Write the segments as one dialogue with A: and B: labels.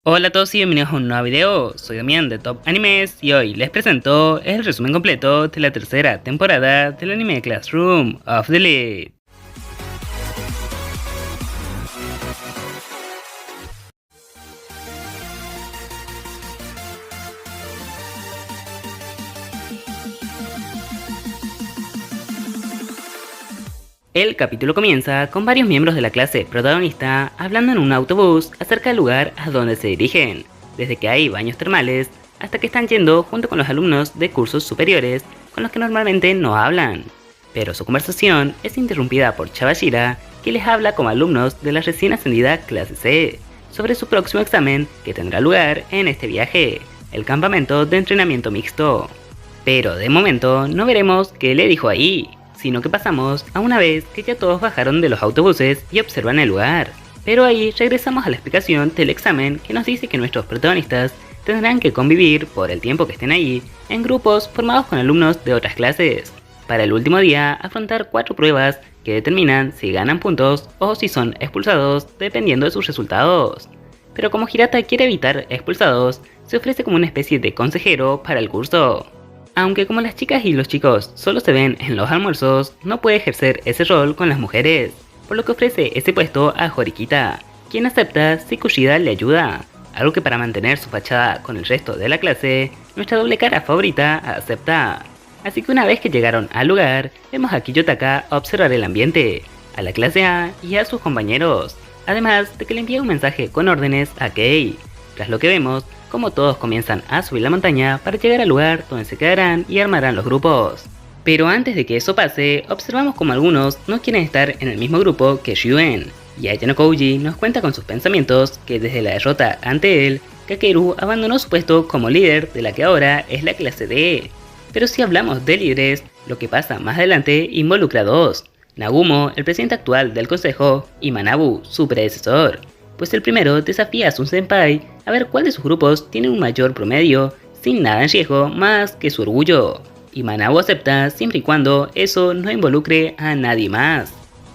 A: Hola a todos y bienvenidos a un nuevo video, soy Damián de Top Animes y hoy les presento el resumen completo de la tercera temporada del anime Classroom of the Elite. El capítulo comienza con varios miembros de la clase protagonista hablando en un autobús acerca del lugar a donde se dirigen, desde que hay baños termales hasta que están yendo junto con los alumnos de cursos superiores con los que normalmente no hablan. Pero su conversación es interrumpida por Chabashira, que les habla como alumnos de la recién ascendida clase C, sobre su próximo examen que tendrá lugar en este viaje, el campamento de entrenamiento mixto. Pero de momento no veremos qué le dijo ahí, sino que pasamos a una vez que ya todos bajaron de los autobuses y observan el lugar. Pero ahí regresamos a la explicación del examen que nos dice que nuestros protagonistas tendrán que convivir por el tiempo que estén ahí en grupos formados con alumnos de otras clases, para el último día afrontar 4 pruebas que determinan si ganan puntos o si son expulsados dependiendo de sus resultados. Pero como Hirata quiere evitar expulsados, se ofrece como una especie de consejero para el curso. Aunque como las chicas y los chicos solo se ven en los almuerzos, no puede ejercer ese rol con las mujeres, por lo que ofrece ese puesto a Horikita, quien acepta si Kushida le ayuda, algo que para mantener su fachada con el resto de la clase, nuestra doble cara favorita acepta. Así que una vez que llegaron al lugar, vemos a Kiyotaka observar el ambiente, a la clase A y a sus compañeros, además de que le envía un mensaje con órdenes a Kei, tras lo que vemos como todos comienzan a subir la montaña para llegar al lugar donde se quedarán y armarán los grupos. Pero antes de que eso pase, observamos como algunos no quieren estar en el mismo grupo que Ryuen, y Ayano Koji nos cuenta con sus pensamientos que desde la derrota ante él, Kakeru abandonó su puesto como líder de la que ahora es la clase D. Pero si hablamos de líderes, lo que pasa más adelante involucra a dos: Nagumo, el presidente actual del consejo, y Manabu, su predecesor, pues el primero desafía a su senpai a ver cuál de sus grupos tiene un mayor promedio, sin nada en riesgo más que su orgullo, y Manabu acepta siempre y cuando eso no involucre a nadie más.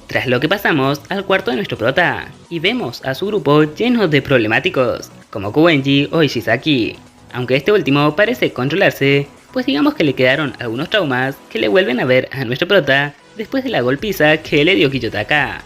A: Tras lo que pasamos al cuarto de nuestro prota, y vemos a su grupo lleno de problemáticos, como Kuwenji o Ishizaki, aunque este último parece controlarse, pues digamos que le quedaron algunos traumas que le vuelven a ver a nuestro prota después de la golpiza que le dio Kiyotaka.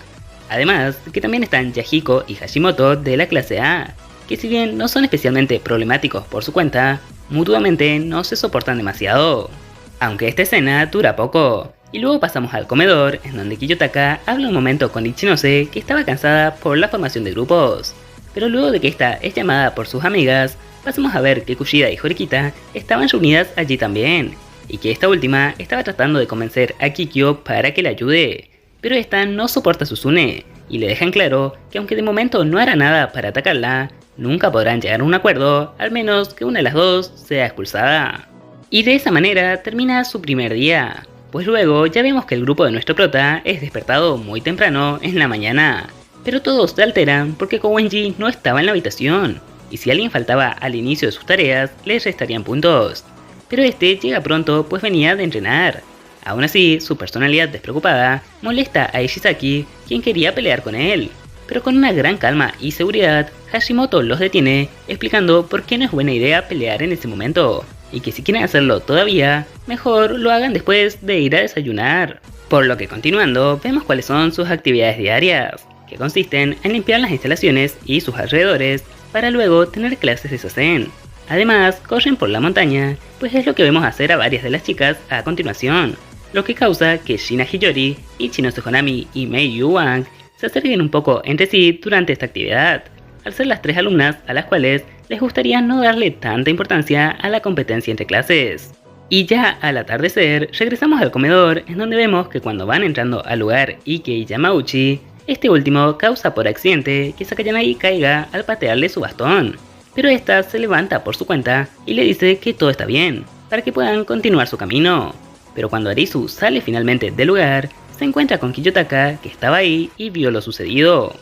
A: Además, que también están Yahiko y Hashimoto de la clase A, que si bien no son especialmente problemáticos por su cuenta, mutuamente no se soportan demasiado. Aunque esta escena dura poco, y luego pasamos al comedor, en donde Kiyotaka habla un momento con Ichinose que estaba cansada por la formación de grupos. Pero luego de que esta es llamada por sus amigas, pasamos a ver que Kushida y Horikita estaban reunidas allí también, y que esta última estaba tratando de convencer a Kikyo para que la ayude. Pero esta no soporta a Susune, y le dejan claro que aunque de momento no hará nada para atacarla, nunca podrán llegar a un acuerdo, al menos que una de las dos sea expulsada. Y de esa manera termina su primer día, pues luego ya vemos que el grupo de nuestro prota es despertado muy temprano en la mañana, pero todos se alteran porque Kowenji no estaba en la habitación, y si alguien faltaba al inicio de sus tareas, les restarían puntos. Pero este llega pronto pues venía de entrenar. Aún así, su personalidad despreocupada molesta a Ishizaki, quien quería pelear con él, pero con una gran calma y seguridad, Hashimoto los detiene, explicando por qué no es buena idea pelear en ese momento, y que si quieren hacerlo todavía, mejor lo hagan después de ir a desayunar. Por lo que continuando, vemos cuáles son sus actividades diarias, que consisten en limpiar las instalaciones y sus alrededores, para luego tener clases de Zazen. Además, corren por la montaña, pues es lo que vemos hacer a varias de las chicas a continuación, lo que causa que Shina Hiyori, Ichinose Honami y Mei Yu Wang se acerquen un poco entre sí durante esta actividad, al ser las 3 alumnas a las cuales les gustaría no darle tanta importancia a la competencia entre clases. Y ya al atardecer, regresamos al comedor, en donde vemos que cuando van entrando al lugar Ike y Yamauchi, este último causa por accidente que Sakayanagi caiga al patearle su bastón, pero esta se levanta por su cuenta y le dice que todo está bien, para que puedan continuar su camino. Pero cuando Arisu sale finalmente del lugar, se encuentra con Kiyotaka, que estaba ahí y vio lo sucedido.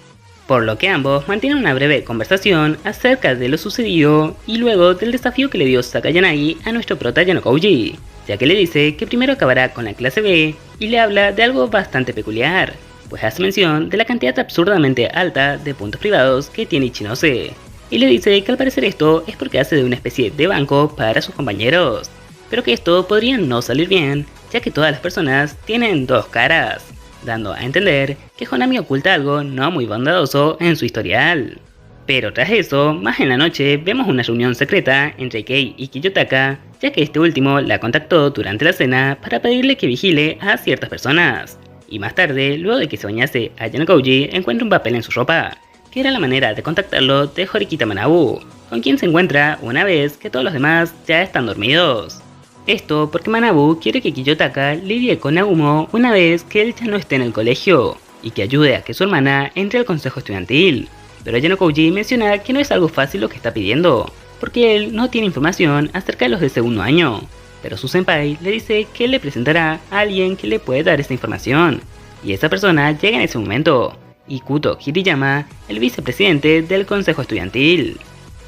A: Por lo que ambos mantienen una breve conversación acerca de lo sucedido y luego del desafío que le dio Sakayanagi a nuestro prota Ayano Koji, ya que le dice que primero acabará con la clase B y le habla de algo bastante peculiar, pues hace mención de la cantidad absurdamente alta de puntos privados que tiene Ichinose, y le dice que al parecer esto es porque hace de una especie de banco para sus compañeros, pero que esto podría no salir bien, ya que todas las personas tienen dos caras, dando a entender que Honami oculta algo no muy bondadoso en su historial. Pero tras eso, más en la noche, vemos una reunión secreta entre Kei y Kiyotaka, ya que este último la contactó durante la cena para pedirle que vigile a ciertas personas. Y más tarde, luego de que se bañase a Yanokouji, encuentra un papel en su ropa, que era la manera de contactarlo de Horikita Manabu, con quien se encuentra una vez que todos los demás ya están dormidos. Esto porque Manabu quiere que Kiyotaka lidie con Nagumo una vez que él ya no esté en el colegio, y que ayude a que su hermana entre al consejo estudiantil. Pero Yanokouji menciona que no es algo fácil lo que está pidiendo, porque él no tiene información acerca de los de segundo año, pero su senpai le dice que él le presentará a alguien que le puede dar esta información, y esa persona llega en ese momento, Ikuto Hiriyama, el vicepresidente del consejo estudiantil.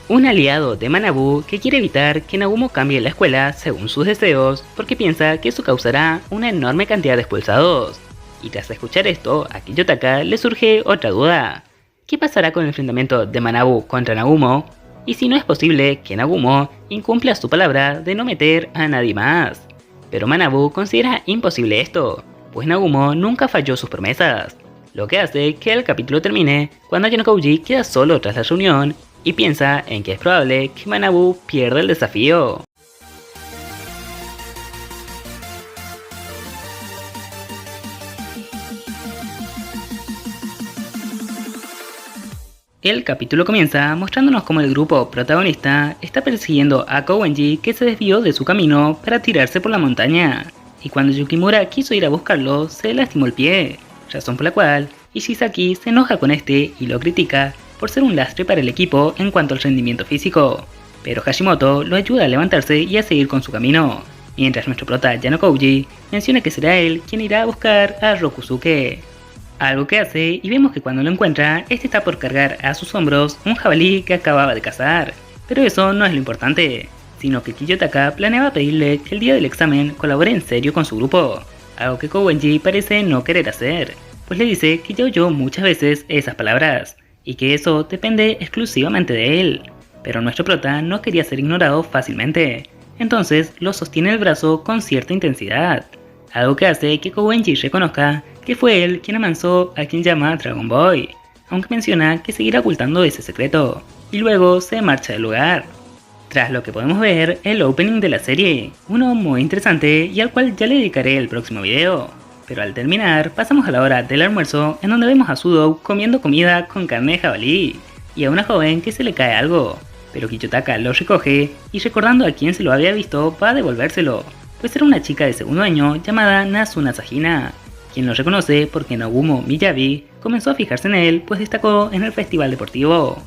A: Un aliado de Manabu que quiere evitar que Nagumo cambie la escuela según sus deseos, porque piensa que eso causará una enorme cantidad de expulsados. Y tras escuchar esto, a Kiyotaka le surge otra duda. ¿Qué pasará con el enfrentamiento de Manabu contra Nagumo? Y si no es posible que Nagumo incumpla su palabra de no meter a nadie más. Pero Manabu considera imposible esto, pues Nagumo nunca falló sus promesas, lo que hace que el capítulo termine cuando Yanokouji queda solo tras la reunión y piensa en que es probable que Manabu pierda el desafío. El capítulo comienza mostrándonos cómo el grupo protagonista está persiguiendo a Kouenji, que se desvió de su camino para tirarse por la montaña, y cuando Yukimura quiso ir a buscarlo se lastimó el pie, razón por la cual Ishizaki se enoja con este y lo critica por ser un lastre para el equipo en cuanto al rendimiento físico, pero Hashimoto lo ayuda a levantarse y a seguir con su camino, mientras nuestro prota Yanokouji menciona que será él quien irá a buscar a Rokusuke. Algo que hace y vemos que cuando lo encuentra, este está por cargar a sus hombros un jabalí que acababa de cazar. Pero eso no es lo importante, sino que Kiyotaka planeaba pedirle que el día del examen colabore en serio con su grupo, algo que Kouenji parece no querer hacer, pues le dice que ya oyó muchas veces esas palabras, y que eso depende exclusivamente de él. Pero nuestro prota no quería ser ignorado fácilmente, entonces lo sostiene el brazo con cierta intensidad, algo que hace que Kouenji reconozca que fue él quien amansó a quien llama Dragon Boy, aunque menciona que seguirá ocultando ese secreto, y luego se marcha del lugar. Tras lo que podemos ver el opening de la serie, uno muy interesante y al cual ya le dedicaré el próximo video. Pero al terminar, pasamos a la hora del almuerzo, en donde vemos a Sudo comiendo comida con carne de jabalí, y a una joven que se le cae algo, pero Kiyotaka lo recoge y recordando a quien se lo había visto va a devolvérselo, pues era una chica de segundo año llamada Nasuna Sajina, quien lo reconoce porque Nagumo Miyabi comenzó a fijarse en él pues destacó en el festival deportivo.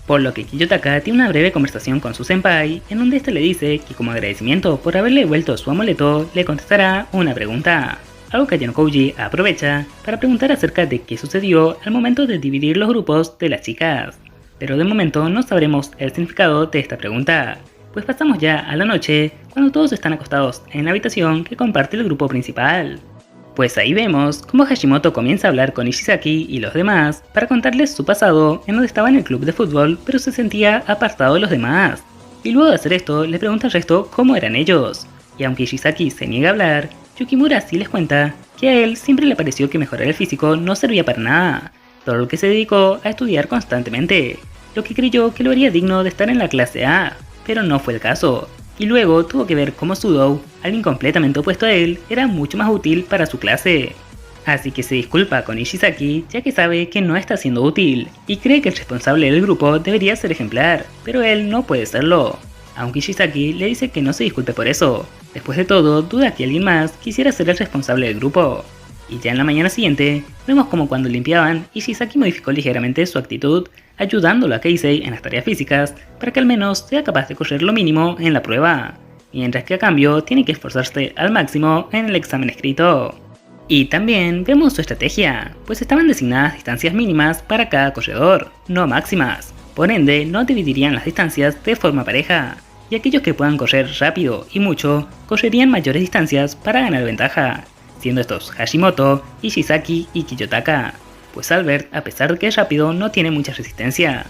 A: Por lo que Kiyotaka tiene una breve conversación con su senpai, en donde este le dice que como agradecimiento por haberle devuelto su amuleto, le contestará una pregunta, algo que Yanokouji aprovecha para preguntar acerca de qué sucedió al momento de dividir los grupos de las chicas. Pero de momento no sabremos el significado de esta pregunta, pues pasamos ya a la noche cuando todos están acostados en la habitación que comparte el grupo principal. Pues ahí vemos cómo Hashimoto comienza a hablar con Ishizaki y los demás para contarles su pasado en donde estaba en el club de fútbol pero se sentía apartado de los demás. Y luego de hacer esto le pregunta al resto cómo eran ellos, y aunque Ishizaki se niega a hablar, Yukimura sí les cuenta que a él siempre le pareció que mejorar el físico no servía para nada, por lo que se dedicó a estudiar constantemente, lo que creyó que lo haría digno de estar en la clase A, pero no fue el caso. Y luego tuvo que ver cómo Sudo, alguien completamente opuesto a él, era mucho más útil para su clase. Así que se disculpa con Ishizaki ya que sabe que no está siendo útil y cree que el responsable del grupo debería ser ejemplar, pero él no puede serlo. Aunque Ishizaki le dice que no se disculpe por eso, después de todo duda que alguien más quisiera ser el responsable del grupo. Y ya en la mañana siguiente, vemos como cuando limpiaban, Ishizaki modificó ligeramente su actitud, ayudándolo a Keisei en las tareas físicas para que al menos sea capaz de correr lo mínimo en la prueba, mientras que a cambio tiene que esforzarse al máximo en el examen escrito. Y también vemos su estrategia, pues estaban designadas distancias mínimas para cada corredor, no máximas, por ende no dividirían las distancias de forma pareja, y aquellos que puedan correr rápido y mucho, correrían mayores distancias para ganar ventaja, siendo estos Hashimoto, Ishizaki y Kiyotaka, pues Albert, a pesar de que es rápido, no tiene mucha resistencia.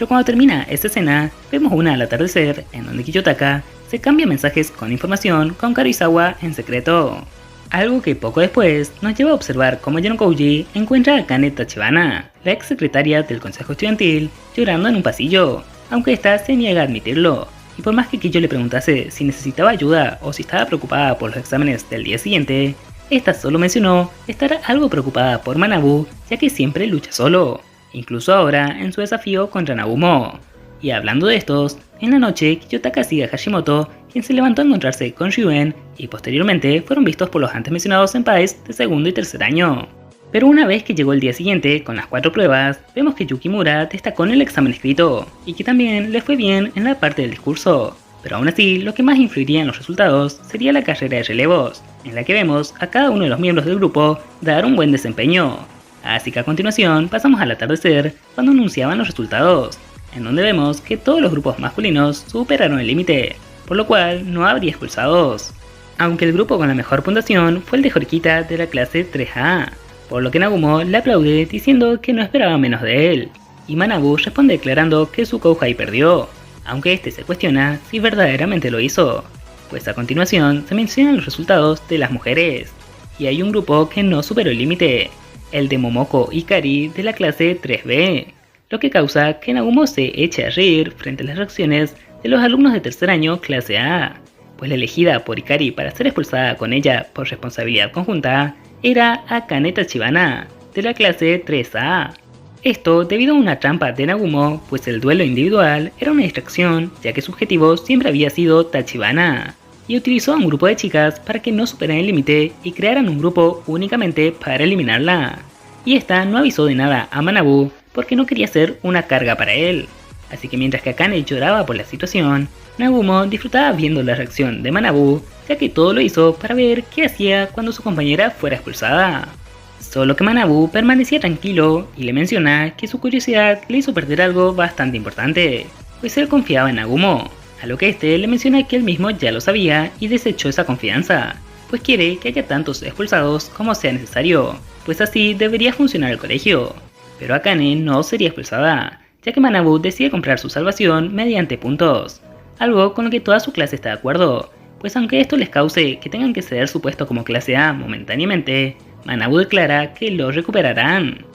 A: Pero cuando termina esta escena, vemos una al atardecer en donde Kiyotaka se cambia mensajes con información con Karizawa en secreto. Algo que poco después nos lleva a observar cómo Genokouji encuentra a Kane Tachibana, la ex secretaria del consejo estudiantil, llorando en un pasillo, aunque ésta se niega a admitirlo. Y por más que Kiyo le preguntase si necesitaba ayuda o si estaba preocupada por los exámenes del día siguiente, esta solo mencionó estar algo preocupada por Manabu, ya que siempre lucha solo, incluso ahora en su desafío contra Nagumo. Y hablando de estos, en la noche Kiyotaka sigue a Hashimoto, quien se levantó a encontrarse con Ryuen, y posteriormente fueron vistos por los antes mencionados senpais de segundo y tercer año. Pero una vez que llegó el día siguiente con las 4 pruebas, vemos que Yukimura destacó en el examen escrito, y que también le fue bien en la parte del discurso. Pero aún así, lo que más influiría en los resultados sería la carrera de relevos, en la que vemos a cada uno de los miembros del grupo dar un buen desempeño. Así que a continuación pasamos al atardecer, cuando anunciaban los resultados, en donde vemos que todos los grupos masculinos superaron el límite, por lo cual no habría expulsados. Aunque el grupo con la mejor puntuación fue el de Horikita de la clase 3A, por lo que Nagumo le aplaude diciendo que no esperaba menos de él, y Manabu responde declarando que su Kouhai perdió, aunque este se cuestiona si verdaderamente lo hizo, pues a continuación se mencionan los resultados de las mujeres, y hay un grupo que no superó el límite, el de Momoko Ikari de la clase 3B, lo que causa que Nagumo se eche a reír frente a las reacciones de los alumnos de tercer año clase A, pues la elegida por Ikari para ser expulsada con ella por responsabilidad conjunta era Akane Tachibana, de la clase 3A. Esto debido a una trampa de Nagumo, pues el duelo individual era una distracción, ya que su objetivo siempre había sido Tachibana, y utilizó a un grupo de chicas para que no superaran el límite y crearan un grupo únicamente para eliminarla. Y esta no avisó de nada a Manabu porque no quería ser una carga para él. Así que mientras que Akane lloraba por la situación, Nagumo disfrutaba viendo la reacción de Manabu, ya que todo lo hizo para ver qué hacía cuando su compañera fuera expulsada. Solo que Manabu permanecía tranquilo y le menciona que su curiosidad le hizo perder algo bastante importante, pues él confiaba en Nagumo, a lo que este le menciona que él mismo ya lo sabía y desechó esa confianza, pues quiere que haya tantos expulsados como sea necesario, pues así debería funcionar el colegio. Pero Akane no sería expulsada, ya que Manabu decide comprar su salvación mediante puntos, algo con lo que toda su clase está de acuerdo, pues aunque esto les cause que tengan que ceder su puesto como clase A momentáneamente, Manabu declara que lo recuperarán.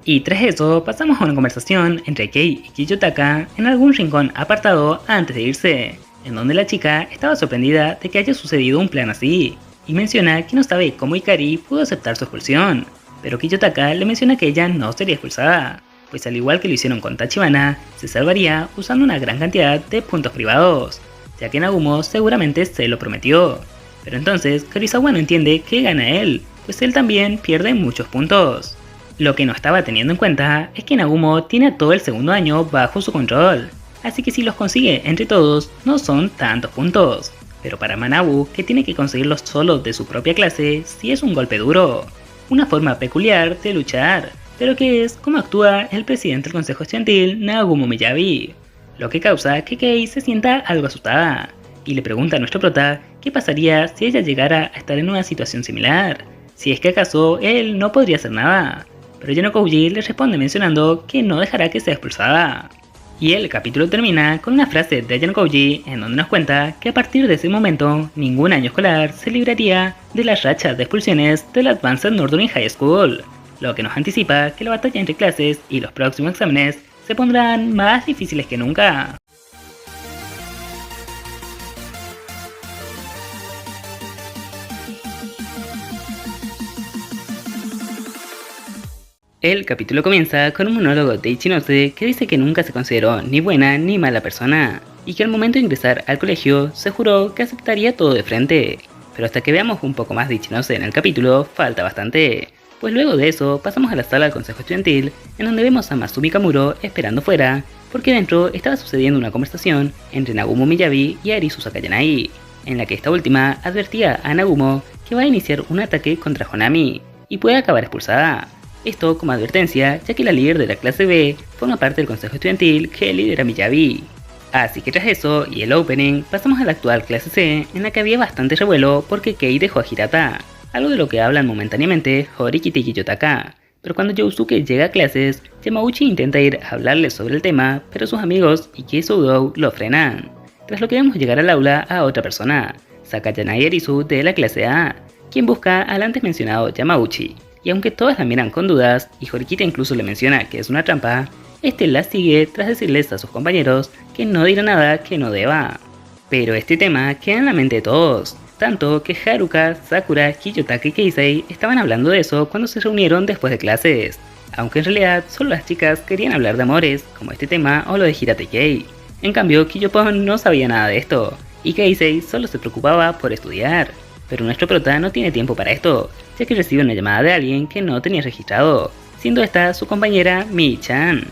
A: Y tras eso pasamos a una conversación entre Kei y Kiyotaka en algún rincón apartado antes de irse, en donde la chica estaba sorprendida de que haya sucedido un plan así, y menciona que no sabe cómo Ikari pudo aceptar su expulsión, pero Kiyotaka le menciona que ella no sería expulsada, pues al igual que lo hicieron con Tachibana, se salvaría usando una gran cantidad de puntos privados, ya que Nagumo seguramente se lo prometió. Pero entonces Karizawa no entiende que gana él, pues él también pierde muchos puntos. Lo que no estaba teniendo en cuenta es que Nagumo tiene a todo el segundo año bajo su control, así que si los consigue entre todos no son tantos puntos, pero para Manabu, que tiene que conseguirlos solo de su propia clase, sí es un golpe duro, una forma peculiar de luchar, pero que es como actúa el presidente del consejo estudiantil Nagumo Miyabi, lo que causa que Kei se sienta algo asustada, y le pregunta a nuestro prota qué pasaría si ella llegara a estar en una situación similar, si es que acaso él no podría hacer nada, pero Genokouji le responde mencionando que no dejará que sea expulsada. Y el capítulo termina con una frase de Genokouji en donde nos cuenta que a partir de ese momento ningún año escolar se libraría de las rachas de expulsiones del Advanced Northern High School, lo que nos anticipa que la batalla entre clases y los próximos exámenes se pondrán más difíciles que nunca. El capítulo comienza con un monólogo de Ichinose que dice que nunca se consideró ni buena ni mala persona, y que al momento de ingresar al colegio se juró que aceptaría todo de frente, pero hasta que veamos un poco más de Ichinose en el capítulo falta bastante, pues luego de eso pasamos a la sala del consejo estudiantil en donde vemos a Masumi Kamuro esperando fuera, porque dentro estaba sucediendo una conversación entre Nagumo Miyabi y Arisu Sakayanagi, en la que esta última advertía a Nagumo que va a iniciar un ataque contra Honami, y puede acabar expulsada. Esto como advertencia, ya que la líder de la clase B forma parte del consejo estudiantil que lidera Miyabi. Así que tras eso y el opening, pasamos a la actual clase C, en la que había bastante revuelo porque Kei dejó a Hirata, algo de lo que hablan momentáneamente Horikita y Kiyotaka, Pero cuando Yousuke llega a clases, Yamauchi intenta ir a hablarle sobre el tema, pero sus amigos Iki y Sudou lo frenan. Tras lo que vemos llegar al aula a otra persona, Sakayanagi Arisu de la clase A, quien busca al antes mencionado Yamauchi, y aunque todas la miran con dudas, y Horikita incluso le menciona que es una trampa, este la sigue tras decirles a sus compañeros que no dirá nada que no deba. Pero este tema queda en la mente de todos, tanto que Haruka, Sakura, Kiyotaka y Keisei estaban hablando de eso cuando se reunieron después de clases, aunque en realidad solo las chicas querían hablar de amores, como este tema o lo de Hirate Kei. En cambio, Kiyopon no sabía nada de esto, y Keisei solo se preocupaba por estudiar. Pero nuestro prota no tiene tiempo para esto, ya que recibe una llamada de alguien que no tenía registrado, siendo esta su compañera Mi-chan.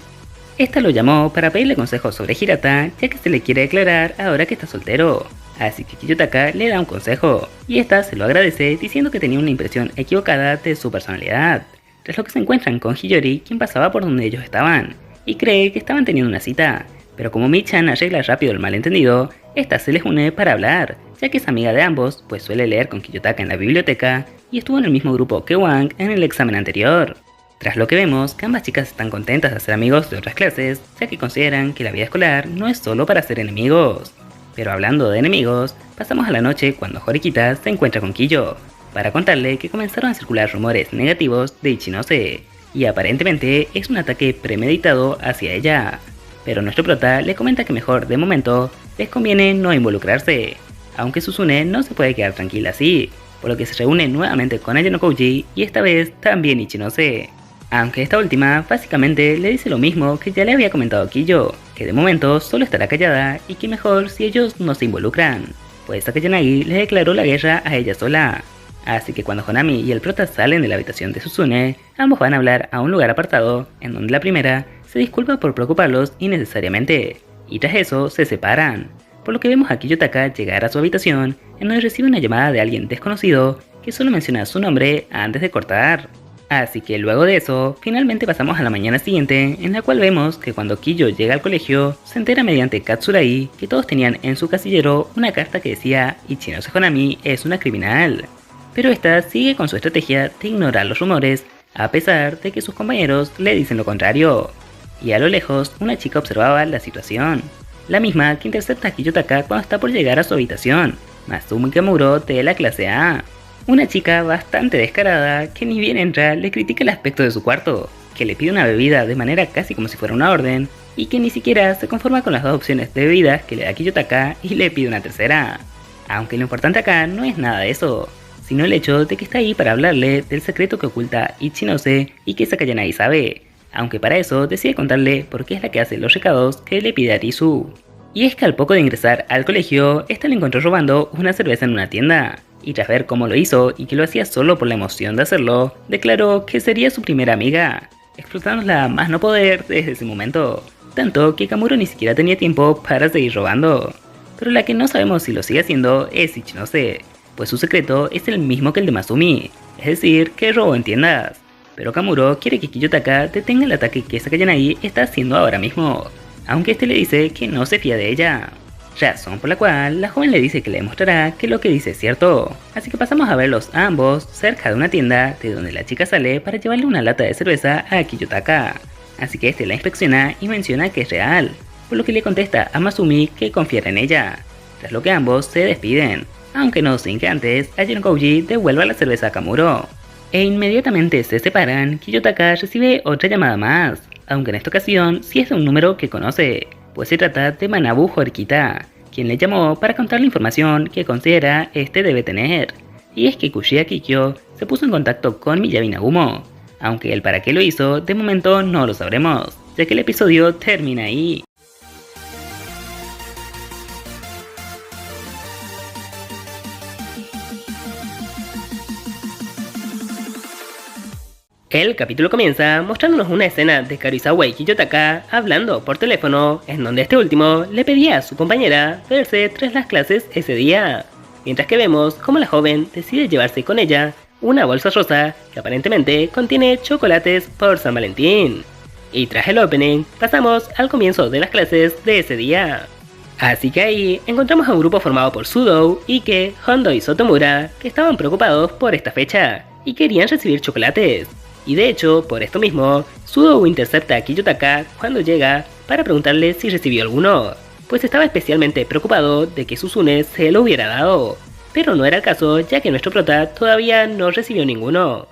A: Esta lo llamó para pedirle consejos sobre Hirata, ya que se le quiere declarar ahora que está soltero. Así que Kiyotaka le da un consejo, y esta se lo agradece diciendo que tenía una impresión equivocada de su personalidad. Tras lo que se encuentran con Hiyori, quien pasaba por donde ellos estaban, y cree que estaban teniendo una cita, pero como Mi-chan arregla rápido el malentendido, esta se les une para hablar, ya que es amiga de ambos, pues suele leer con Kiyotaka en la biblioteca, y estuvo en el mismo grupo que Wang en el examen anterior. Tras lo que vemos, que ambas chicas están contentas de ser amigos de otras clases, ya que consideran que la vida escolar no es solo para ser enemigos. Pero hablando de enemigos, pasamos a la noche cuando Horikita se encuentra con Kiyo, para contarle que comenzaron a circular rumores negativos de Ichinose, y aparentemente es un ataque premeditado hacia ella. Pero nuestro prota le comenta que mejor de momento les conviene no involucrarse, aunque Suzune no se puede quedar tranquila así, por lo que se reúne nuevamente con Ayano Koji y esta vez también Ichinose. Aunque esta última básicamente le dice lo mismo que ya le había comentado a Kiyo, que de momento solo estará callada y que mejor si ellos no se involucran, pues Sakayanagi le declaró la guerra a ella sola. Así que cuando Honami y el prota salen de la habitación de Suzune, ambos van a hablar a un lugar apartado, en donde la primera se disculpa por preocuparlos innecesariamente, y tras eso se separan, por lo que vemos a Kiyotaka llegar a su habitación, en donde recibe una llamada de alguien desconocido que solo menciona su nombre antes de cortar. Así que luego de eso, finalmente pasamos a la mañana siguiente, en la cual vemos que cuando Kiyo llega al colegio, se entera mediante Katsurai que todos tenían en su casillero una carta que decía Ichinose Honami es una criminal. Pero esta sigue con su estrategia de ignorar los rumores, a pesar de que sus compañeros le dicen lo contrario. Y a lo lejos, una chica observaba la situación, la misma que intercepta a Kiyotaka cuando está por llegar a su habitación, Masumi Kamuro de la clase A. Una chica bastante descarada que ni bien entra le critica el aspecto de su cuarto, que le pide una bebida de manera casi como si fuera una orden, y que ni siquiera se conforma con las dos opciones de bebidas que le da Kiyotaka y le pide una tercera. Aunque lo importante acá no es nada de eso, sino el hecho de que está ahí para hablarle del secreto que oculta Ichinose y que Sakayanagi sabe, aunque para eso decide contarle por qué es la que hace los recados que le pide Arisu. Y es que al poco de ingresar al colegio, esta le encontró robando una cerveza en una tienda, y tras ver cómo lo hizo y que lo hacía solo por la emoción de hacerlo, declaró que sería su primera amiga, explotándola más no poder desde ese momento, tanto que Kamuro ni siquiera tenía tiempo para seguir robando. Pero la que no sabemos si lo sigue haciendo es Ichinose, pues su secreto es el mismo que el de Masumi, es decir, que robó en tiendas. Pero Kamuro quiere que Kiyotaka detenga el ataque que Sakayanagi está haciendo ahora mismo, aunque este le dice que no se fía de ella. Razón por la cual la joven le dice que le demostrará que lo que dice es cierto. Así que pasamos a verlos a ambos cerca de una tienda de donde la chica sale para llevarle una lata de cerveza a Kiyotaka. Así que este la inspecciona y menciona que es real, por lo que le contesta a Masumi que confiara en ella, tras lo que ambos se despiden, aunque no sin que antes Ayano Koji devuelva la cerveza a Kamuro. E inmediatamente se separan, Kiyotaka recibe otra llamada más, aunque en esta ocasión sí es de un número que conoce, pues se trata de Manabu Horikita, quien le llamó para contar la información que considera este debe tener. Y es que Kushia Kikyo se puso en contacto con Miyabi Nagumo, aunque el para qué lo hizo de momento no lo sabremos, ya que el episodio termina ahí. El capítulo comienza mostrándonos una escena de Karizawa y Kiyotaka hablando por teléfono, en donde este último le pedía a su compañera verse tras las clases ese día, mientras que vemos cómo la joven decide llevarse con ella una bolsa rosa que aparentemente contiene chocolates por San Valentín. Y tras el opening, pasamos al comienzo de las clases de ese día. Así que ahí encontramos a un grupo formado por Sudou, Ike, Hondo y Sotomura, que estaban preocupados por esta fecha y querían recibir chocolates. Y de hecho, por esto mismo, Sudo intercepta a Kiyotaka cuando llega para preguntarle si recibió alguno, pues estaba especialmente preocupado de que Suzune se lo hubiera dado. Pero no era el caso, ya que nuestro prota todavía no recibió ninguno.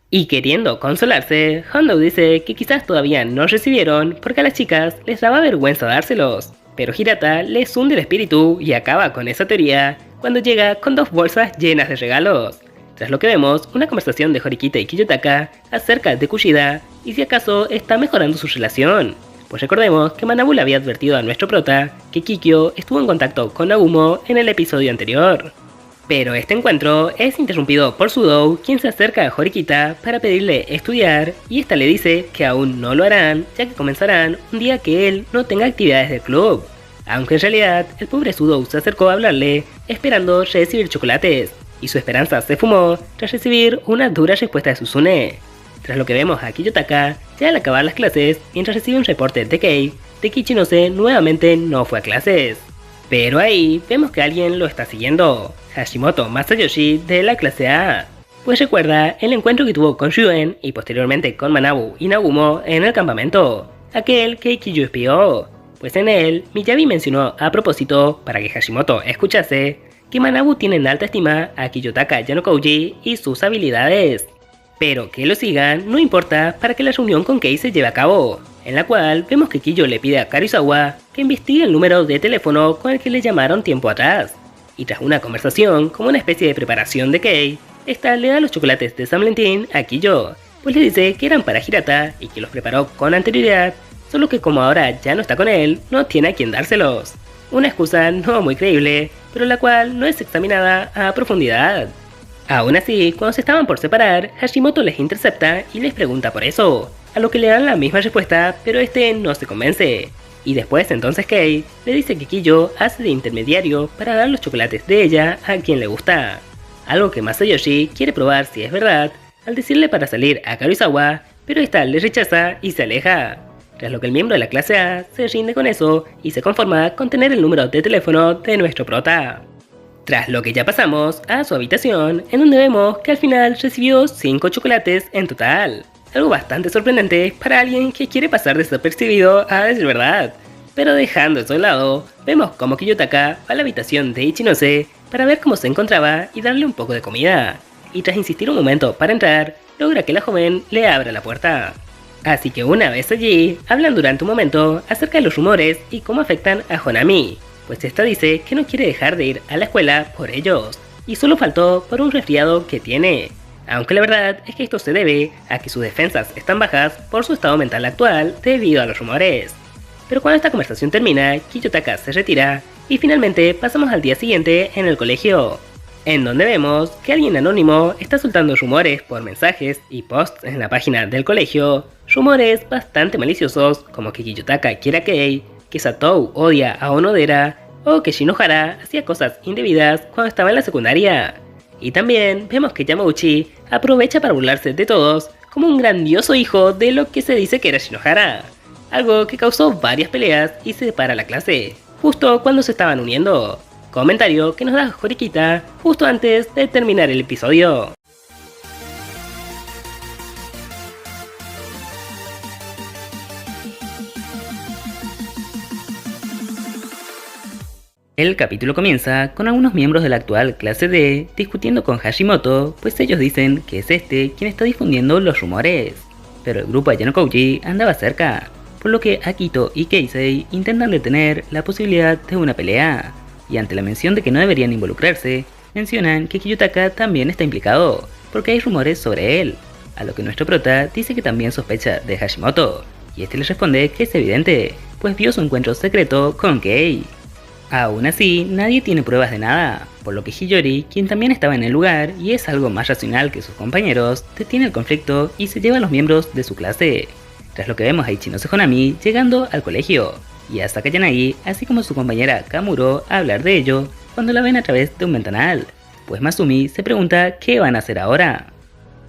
A: Y queriendo consolarse, Hondo dice que quizás todavía no recibieron porque a las chicas les daba vergüenza dárselos. Pero Hirata les hunde el espíritu y acaba con esa teoría cuando llega con 2 bolsas llenas de regalos. Tras lo que vemos, una conversación de Horikita y Kiyotaka acerca de Kushida y si acaso está mejorando su relación. Pues recordemos que Manabu le había advertido a nuestro prota que Kikyo estuvo en contacto con Nagumo en el episodio anterior. Pero este encuentro es interrumpido por Sudo, quien se acerca a Horikita para pedirle estudiar y esta le dice que aún no lo harán, ya que comenzarán un día que él no tenga actividades del club. Aunque en realidad el pobre Sudo se acercó a hablarle esperando recibir chocolates, y su esperanza se fumó tras recibir una dura respuesta de Suzune. Tras lo que vemos a Kiyotaka, ya al acabar las clases, mientras recibe un reporte de Kei, de que Ichinose nuevamente no fue a clases. Pero ahí vemos que alguien lo está siguiendo, Hashimoto Masayoshi de la clase A. Pues recuerda el encuentro que tuvo con Ryuen y posteriormente con Manabu y Nagumo en el campamento, aquel que Kiyu espió. Pues en él, Miyabi mencionó a propósito, para que Hashimoto escuchase, que Manabu tiene en alta estima a Kiyotaka Yanokouji y sus habilidades. Pero que lo sigan no importa para que la reunión con Kei se lleve a cabo, en la cual vemos que Kiyo le pide a Karizawa que investigue el número de teléfono con el que le llamaron tiempo atrás. Y tras una conversación como una especie de preparación de Kei, esta le da los chocolates de San Valentín a Kiyo, pues le dice que eran para Hirata y que los preparó con anterioridad, solo que como ahora ya no está con él, no tiene a quien dárselos. Una excusa no muy creíble, pero la cual no es examinada a profundidad. Aún así, cuando se estaban por separar, Hashimoto les intercepta y les pregunta por eso, a lo que le dan la misma respuesta, pero este no se convence. Y después entonces Kei le dice que Kiyo hace de intermediario para dar los chocolates de ella a quien le gusta. Algo que Masayoshi quiere probar si es verdad, al decirle para salir a Karizawa, pero esta le rechaza y se aleja. Tras lo que el miembro de la clase A se rinde con eso y se conforma con tener el número de teléfono de nuestro prota. Tras lo que ya pasamos a su habitación, en donde vemos que al final recibió 5 chocolates en total. Algo bastante sorprendente para alguien que quiere pasar desapercibido a decir verdad. Pero dejando eso de lado, vemos como Kiyotaka va a la habitación de Ichinose para ver cómo se encontraba y darle un poco de comida. Y tras insistir un momento para entrar, logra que la joven le abra la puerta. Así que una vez allí, hablan durante un momento acerca de los rumores y cómo afectan a Honami, pues esta dice que no quiere dejar de ir a la escuela por ellos, y solo faltó por un resfriado que tiene. Aunque la verdad es que esto se debe a que sus defensas están bajas por su estado mental actual debido a los rumores. Pero cuando esta conversación termina, Kiyotaka se retira y finalmente pasamos al día siguiente en el colegio, en donde vemos que alguien anónimo está soltando rumores por mensajes y posts en la página del colegio, rumores bastante maliciosos como que Kiyotaka quiere a Kei, que Satou odia a Onodera o que Shinohara hacía cosas indebidas cuando estaba en la secundaria. Y también vemos que Yamauchi aprovecha para burlarse de todos como un grandioso hijo de lo que se dice que era Shinohara, algo que causó varias peleas y se separa la clase, justo cuando se estaban uniendo. Comentario que nos da Horikita justo antes de terminar el episodio. El capítulo comienza con algunos miembros de la actual clase D discutiendo con Hashimoto, pues ellos dicen que es este quien está difundiendo los rumores. Pero el grupo de Yanokouji andaba cerca, por lo que Akito y Keisei intentan detener la posibilidad de una pelea, y ante la mención de que no deberían involucrarse, mencionan que Kiyotaka también está implicado, porque hay rumores sobre él, a lo que nuestro prota dice que también sospecha de Hashimoto, y este les responde que es evidente, pues vio su encuentro secreto con Kei. Aún así, nadie tiene pruebas de nada, por lo que Hiyori, quien también estaba en el lugar y es algo más racional que sus compañeros, detiene el conflicto y se lleva a los miembros de su clase, tras lo que vemos a Ichinose Honami llegando al colegio, y a Asaka Yanagi, así como su compañera Kamuro, a hablar de ello cuando la ven a través de un ventanal, pues Masumi se pregunta qué van a hacer ahora.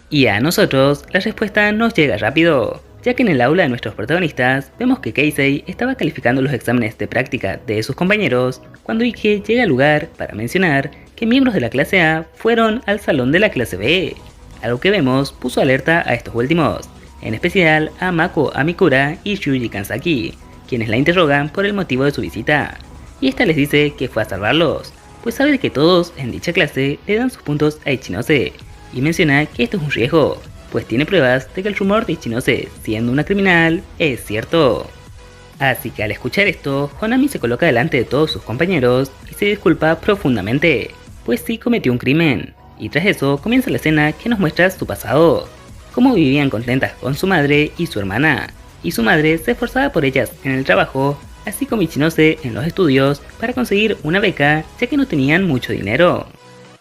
A: Y a nosotros, la respuesta nos llega rápido, ya que en el aula de nuestros protagonistas vemos que Keisei estaba calificando los exámenes de práctica de sus compañeros cuando Ike llega al lugar para mencionar que miembros de la clase A fueron al salón de la clase B, Algo que vemos puso alerta a estos últimos, en especial a Mako Amikura y Shuji Kansaki, quienes la interrogan por el motivo de su visita, y esta les dice que fue a salvarlos, pues sabe que todos en dicha clase le dan sus puntos a Ichinose, y menciona que esto es un riesgo, pues tiene pruebas de que el rumor de Ichinose siendo una criminal es cierto. Así que al escuchar esto, Honami se coloca delante de todos sus compañeros y se disculpa profundamente, pues sí cometió un crimen, y tras eso comienza la escena que nos muestra su pasado, cómo vivían contentas con su madre y su hermana, y su madre se esforzaba por ellas en el trabajo, así como Ichinose en los estudios para conseguir una beca ya que no tenían mucho dinero.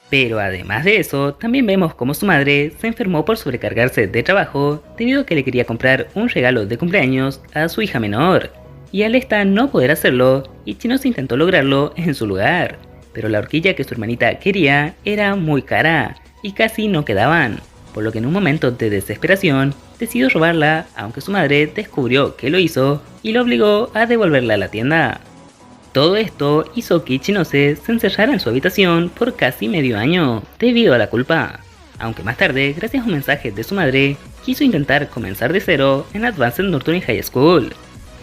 A: Pero además de eso, también vemos cómo su madre se enfermó por sobrecargarse de trabajo debido a que le quería comprar un regalo de cumpleaños a su hija menor, y al esta no poder hacerlo, Ichinose intentó lograrlo en su lugar, pero la horquilla que su hermanita quería era muy cara y casi no quedaban, por lo que en un momento de desesperación decidió robarla, aunque su madre descubrió que lo hizo y lo obligó a devolverla a la tienda. Todo esto hizo que Ichinose se encerrara en su habitación por casi medio año debido a la culpa, aunque más tarde, gracias a un mensaje de su madre, quiso intentar comenzar de cero en Advanced Nurturing High School.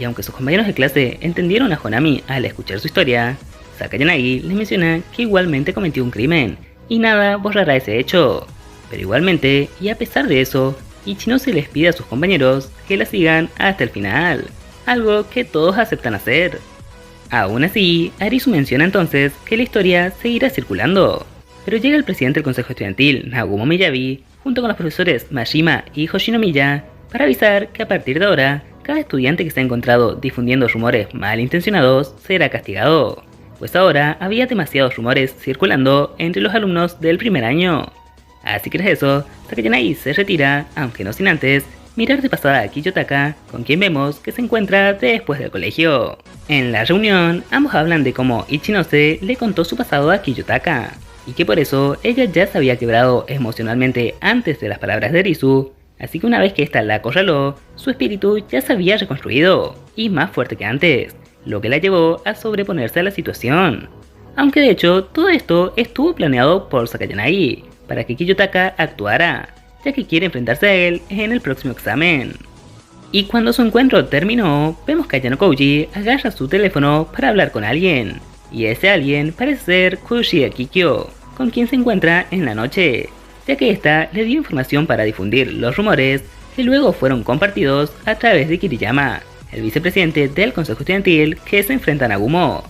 A: Y aunque sus compañeros de clase entendieron a Honami al escuchar su historia, Sakayanagi les menciona que igualmente cometió un crimen y nada borrará ese hecho. Pero igualmente, y a pesar de eso, Ichinose les pide a sus compañeros que la sigan hasta el final, algo que todos aceptan hacer. Aún así, Arisu menciona entonces que la historia seguirá circulando, pero llega el presidente del consejo estudiantil, Nagumo Miyabi, junto con los profesores Mashima y Hoshinomiya, para avisar que a partir de ahora, cada estudiante que se ha encontrado difundiendo rumores malintencionados será castigado, pues ahora había demasiados rumores circulando entre los alumnos del primer año. Así que tras eso, Sakayanagi se retira, aunque no sin antes mirar de pasada a Kiyotaka, con quien vemos que se encuentra después del colegio. En la reunión, ambos hablan de cómo Ichinose le contó su pasado a Kiyotaka, y que por eso ella ya se había quebrado emocionalmente antes de las palabras de Arisu, así que una vez que ésta la acorraló, su espíritu ya se había reconstruido, y más fuerte que antes, lo que la llevó a sobreponerse a la situación. Aunque de hecho, todo esto estuvo planeado por Sakayanagi, para que Kiyotaka actuara, ya que quiere enfrentarse a él en el próximo examen. Y cuando su encuentro terminó, vemos que Ayano Koji agarra su teléfono para hablar con alguien, y ese alguien parece ser Kushida Kikyo, con quien se encuentra en la noche, ya que esta le dio información para difundir los rumores que luego fueron compartidos a través de Kiriyama, el vicepresidente del consejo estudiantil que se enfrenta a Nagumo.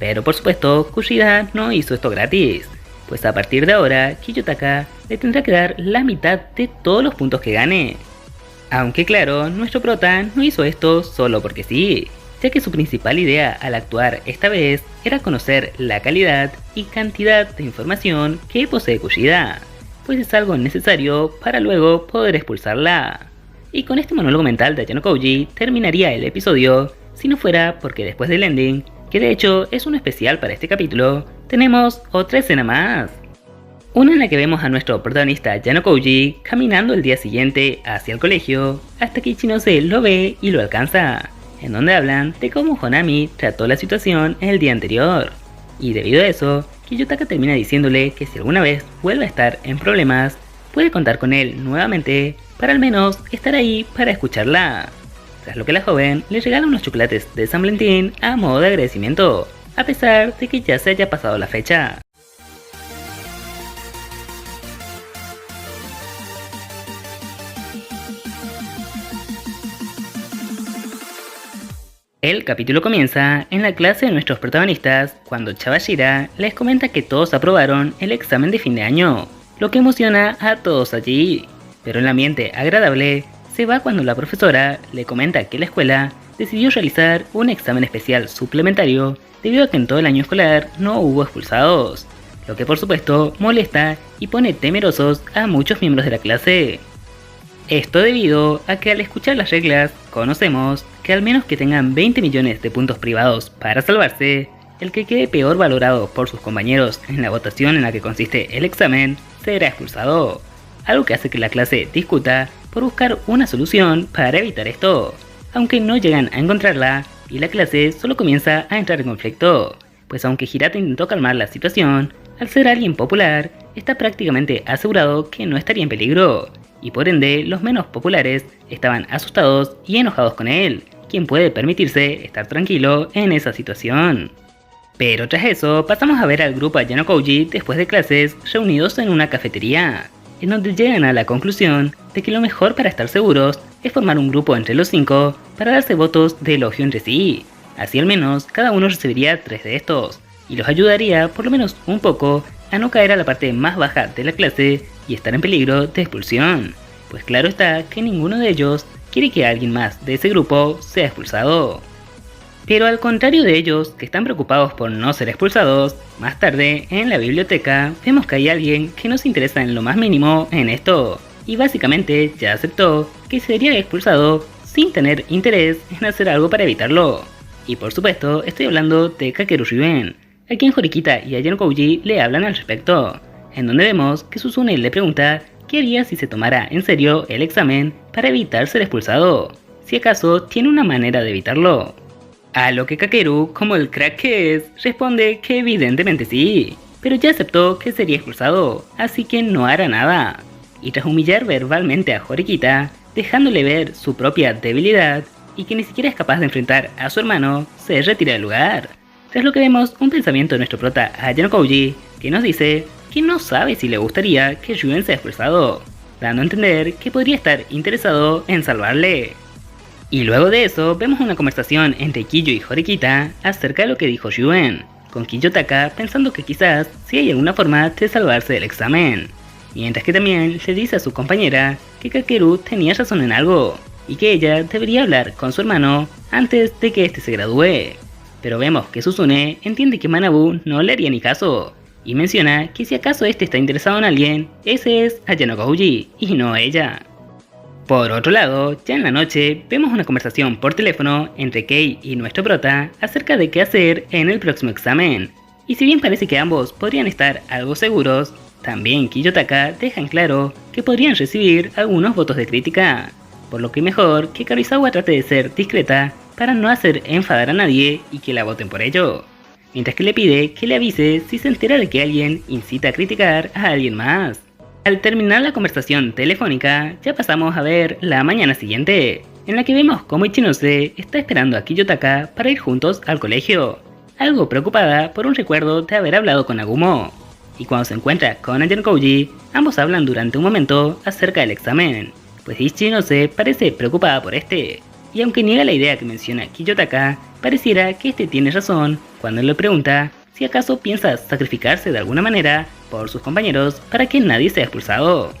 A: Pero por supuesto, Kushida no hizo esto gratis, pues a partir de ahora, Kiyotaka le tendrá que dar la mitad de todos los puntos que gane. Aunque claro, nuestro prota no hizo esto solo porque sí, ya que su principal idea al actuar esta vez era conocer la calidad y cantidad de información que posee Kushida, pues es algo necesario para luego poder expulsarla. Y con este monólogo mental de Ayano Koji terminaría el episodio, si no fuera porque después del ending, que de hecho es un especial para este capítulo, tenemos otra escena más. Una en la que vemos a nuestro protagonista Ayano Koji caminando el día siguiente hacia el colegio, hasta que Ichinose lo ve y lo alcanza, en donde hablan de cómo Honami trató la situación el día anterior. Y debido a eso, Kiyotaka termina diciéndole que si alguna vez vuelve a estar en problemas, puede contar con él nuevamente para al menos estar ahí para escucharla. Tras lo que la joven le regala unos chocolates de San Valentín a modo de agradecimiento, a pesar de que ya se haya pasado la fecha. El capítulo comienza en la clase de nuestros protagonistas cuando Chabashira les comenta que todos aprobaron el examen de fin de año, lo que emociona a todos allí, pero el ambiente agradable se va cuando la profesora le comenta que la escuela decidió realizar un examen especial suplementario debido a que en todo el año escolar no hubo expulsados, lo que por supuesto molesta y pone temerosos a muchos miembros de la clase. Esto debido a que al escuchar las reglas conocemos que al menos que tengan 20 millones de puntos privados para salvarse, el que quede peor valorado por sus compañeros en la votación en la que consiste el examen será expulsado, algo que hace que la clase discuta por buscar una solución para evitar esto, aunque no llegan a encontrarla y la clase solo comienza a entrar en conflicto, pues aunque Hirata intentó calmar la situación, al ser alguien popular, está prácticamente asegurado que no estaría en peligro, y por ende los menos populares estaban asustados y enojados con él, quien puede permitirse estar tranquilo en esa situación. Pero tras eso pasamos a ver al grupo Ayano Kouji después de clases reunidos en una cafetería, en donde llegan a la conclusión de que lo mejor para estar seguros es formar un grupo entre los 5 para darse votos de elogio entre sí. Así al menos cada uno recibiría 3 de estos, y los ayudaría por lo menos un poco a no caer a la parte más baja de la clase y estar en peligro de expulsión, pues claro está que ninguno de ellos quiere que alguien más de ese grupo sea expulsado. Pero al contrario de ellos, que están preocupados por no ser expulsados, más tarde en la biblioteca vemos que hay alguien que no se interesa en lo más mínimo en esto, y básicamente ya aceptó que sería expulsado sin tener interés en hacer algo para evitarlo. Y por supuesto estoy hablando de Kakeru Ryuben, a quien Horikita y Ayano Kouji le hablan al respecto, en donde vemos que Suzune le pregunta qué haría si se tomara en serio el examen para evitar ser expulsado, si acaso tiene una manera de evitarlo. A lo que Kakeru, como el crack que es, responde que evidentemente sí, pero ya aceptó que sería expulsado, así que no hará nada. Y tras humillar verbalmente a Horikita, dejándole ver su propia debilidad y que ni siquiera es capaz de enfrentar a su hermano, se retira del lugar. Tras lo que vemos un pensamiento de nuestro prota Ayano Kouji, que nos dice que no sabe si le gustaría que Ryuben sea expulsado, dando a entender que podría estar interesado en salvarle. Y luego de eso vemos una conversación entre Kiyo y Horikita acerca de lo que dijo Ryuben, con Kiyotaka pensando que quizás sí hay alguna forma de salvarse del examen, mientras que también le dice a su compañera que Kakeru tenía razón en algo, y que ella debería hablar con su hermano antes de que este se gradúe. Pero vemos que Suzune entiende que Manabu no le haría ni caso, y menciona que si acaso este está interesado en alguien, ese es Ayano Kouji, y no ella. Por otro lado, ya en la noche, vemos una conversación por teléfono entre Kei y nuestro prota acerca de qué hacer en el próximo examen. Y si bien parece que ambos podrían estar algo seguros, también Kiyotaka deja en claro que podrían recibir algunos votos de crítica, por lo que mejor que Karuizawa trate de ser discreta para no hacer enfadar a nadie y que la voten por ello, mientras que le pide que le avise si se entera de que alguien incita a criticar a alguien más. Al terminar la conversación telefónica, ya pasamos a ver la mañana siguiente, en la que vemos cómo Ichinose está esperando a Kiyotaka para ir juntos al colegio, algo preocupada por un recuerdo de haber hablado con Nagumo. Y cuando se encuentra con Ayano Kouji, ambos hablan durante un momento acerca del examen, pues Ichinose parece preocupada por este, y aunque niega la idea que menciona Kiyotaka, pareciera que este tiene razón cuando le pregunta si acaso piensa sacrificarse de alguna manera por sus compañeros para que nadie sea expulsado.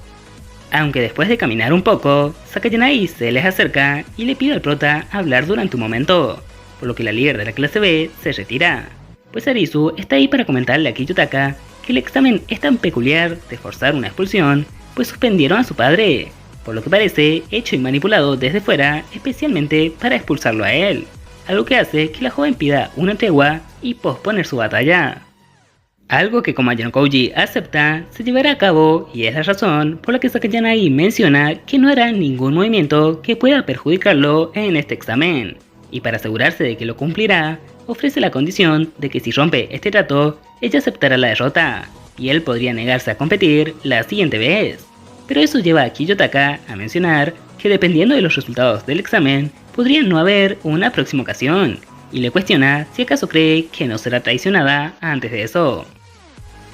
A: Aunque después de caminar un poco, Sakayanagi se les acerca y le pide al prota hablar durante un momento, por lo que la líder de la clase B se retira, pues Arisu está ahí para comentarle a Kiyotaka que el examen es tan peculiar de forzar una expulsión, pues suspendieron a su padre, por lo que parece hecho y manipulado desde fuera especialmente para expulsarlo a él, algo que hace que la joven pida una tregua y posponer su batalla. Algo que como Ayano Kouji acepta, se llevará a cabo y es la razón por la que Sakayanagi menciona que no hará ningún movimiento que pueda perjudicarlo en este examen, y para asegurarse de que lo cumplirá, ofrece la condición de que si rompe este trato, ella aceptará la derrota, y él podría negarse a competir la siguiente vez. Pero eso lleva a Kiyotaka a mencionar que dependiendo de los resultados del examen, podría no haber una próxima ocasión, y le cuestiona si acaso cree que no será traicionada antes de eso.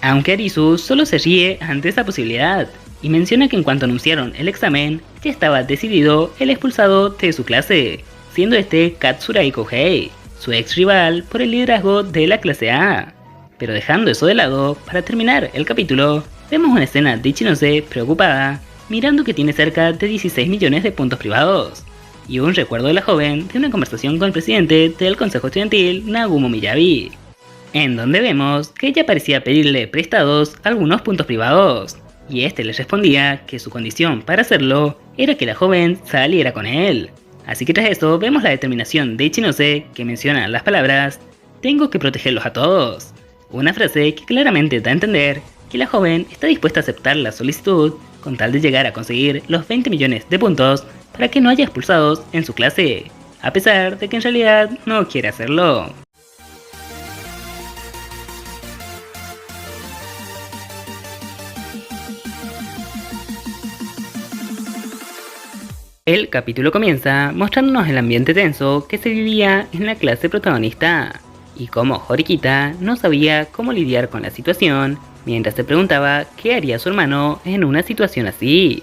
A: Aunque Arisu solo se ríe ante esa posibilidad, y menciona que en cuanto anunciaron el examen, ya estaba decidido el expulsado de su clase, siendo este Katsurai Kohei, su ex rival por el liderazgo de la clase A. Pero dejando eso de lado, para terminar el capítulo, vemos una escena de Ichinose preocupada, mirando que tiene cerca de 16 millones de puntos privados, y un recuerdo de la joven de una conversación con el presidente del consejo estudiantil, Nagumo Miyabi, en donde vemos que ella parecía pedirle prestados algunos puntos privados, y este le respondía que su condición para hacerlo era que la joven saliera con él. Así que tras esto vemos la determinación de Ichinose que menciona las palabras "tengo que protegerlos a todos", una frase que claramente da a entender que la joven está dispuesta a aceptar la solicitud con tal de llegar a conseguir los 20 millones de puntos para que no haya expulsados en su clase, a pesar de que en realidad no quiere hacerlo. El capítulo comienza mostrándonos el ambiente tenso que se vivía en la clase protagonista, y cómo Horikita no sabía cómo lidiar con la situación, mientras se preguntaba qué haría su hermano en una situación así.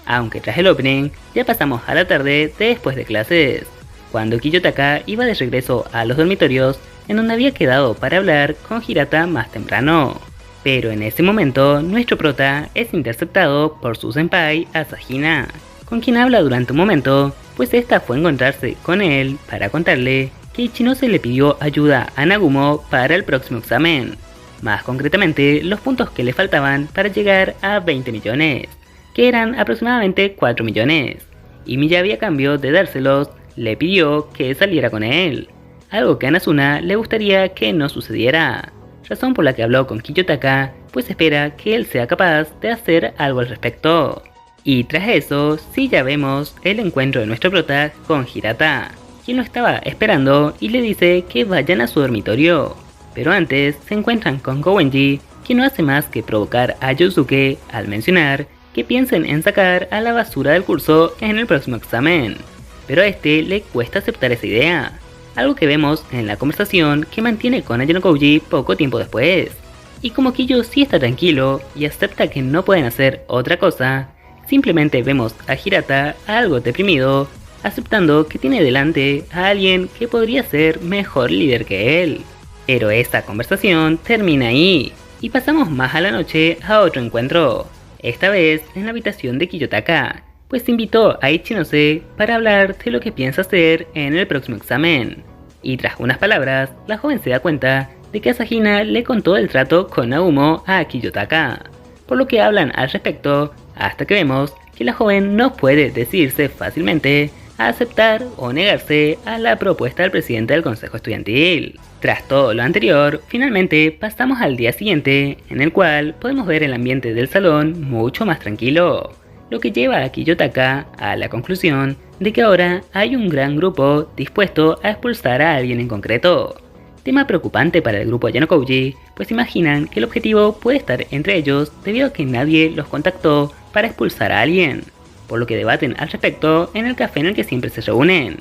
A: Aunque tras el opening, ya pasamos a la tarde de después de clases, cuando Kiyotaka iba de regreso a los dormitorios en donde había quedado para hablar con Hirata más temprano. Pero en ese momento, nuestro prota es interceptado por su senpai Asahina, con quien habla durante un momento, pues esta fue a encontrarse con él para contarle que Ichinose le pidió ayuda a Nagumo para el próximo examen, más concretamente los puntos que le faltaban para llegar a 20 millones, que eran aproximadamente 4 millones, y Miyabi a cambio de dárselos, le pidió que saliera con él, algo que a Nazuna le gustaría que no sucediera, razón por la que habló con Kiyotaka, pues espera que él sea capaz de hacer algo al respecto. Y tras eso, sí ya vemos el encuentro de nuestro prota con Hirata, quien lo estaba esperando y le dice que vayan a su dormitorio. Pero antes se encuentran con Kowenji, quien no hace más que provocar a Yosuke al mencionar que piensen en sacar a la basura del curso en el próximo examen. Pero a este le cuesta aceptar esa idea, algo que vemos en la conversación que mantiene con Ayano-Kouji poco tiempo después. Y como Kiyo sí está tranquilo y acepta que no pueden hacer otra cosa, simplemente vemos a Hirata algo deprimido, aceptando que tiene delante a alguien que podría ser mejor líder que él. Pero esta conversación termina ahí, y pasamos más a la noche a otro encuentro, esta vez en la habitación de Kiyotaka, pues invitó a Ichinose para hablar de lo que piensa hacer en el próximo examen. Y tras unas palabras, la joven se da cuenta de que Asahina le contó el trato con Nagumo a Kiyotaka, por lo que hablan al respecto, hasta que vemos que la joven no puede decidirse fácilmente a aceptar o negarse a la propuesta del presidente del consejo estudiantil. Tras todo lo anterior, finalmente pasamos al día siguiente, en el cual podemos ver el ambiente del salón mucho más tranquilo, lo que lleva a Kiyotaka a la conclusión de que ahora hay un gran grupo dispuesto a expulsar a alguien en concreto. Tema preocupante para el grupo Ayano-Kouji, pues imaginan que el objetivo puede estar entre ellos debido a que nadie los contactó para expulsar a alguien, por lo que debaten al respecto en el café en el que siempre se reúnen.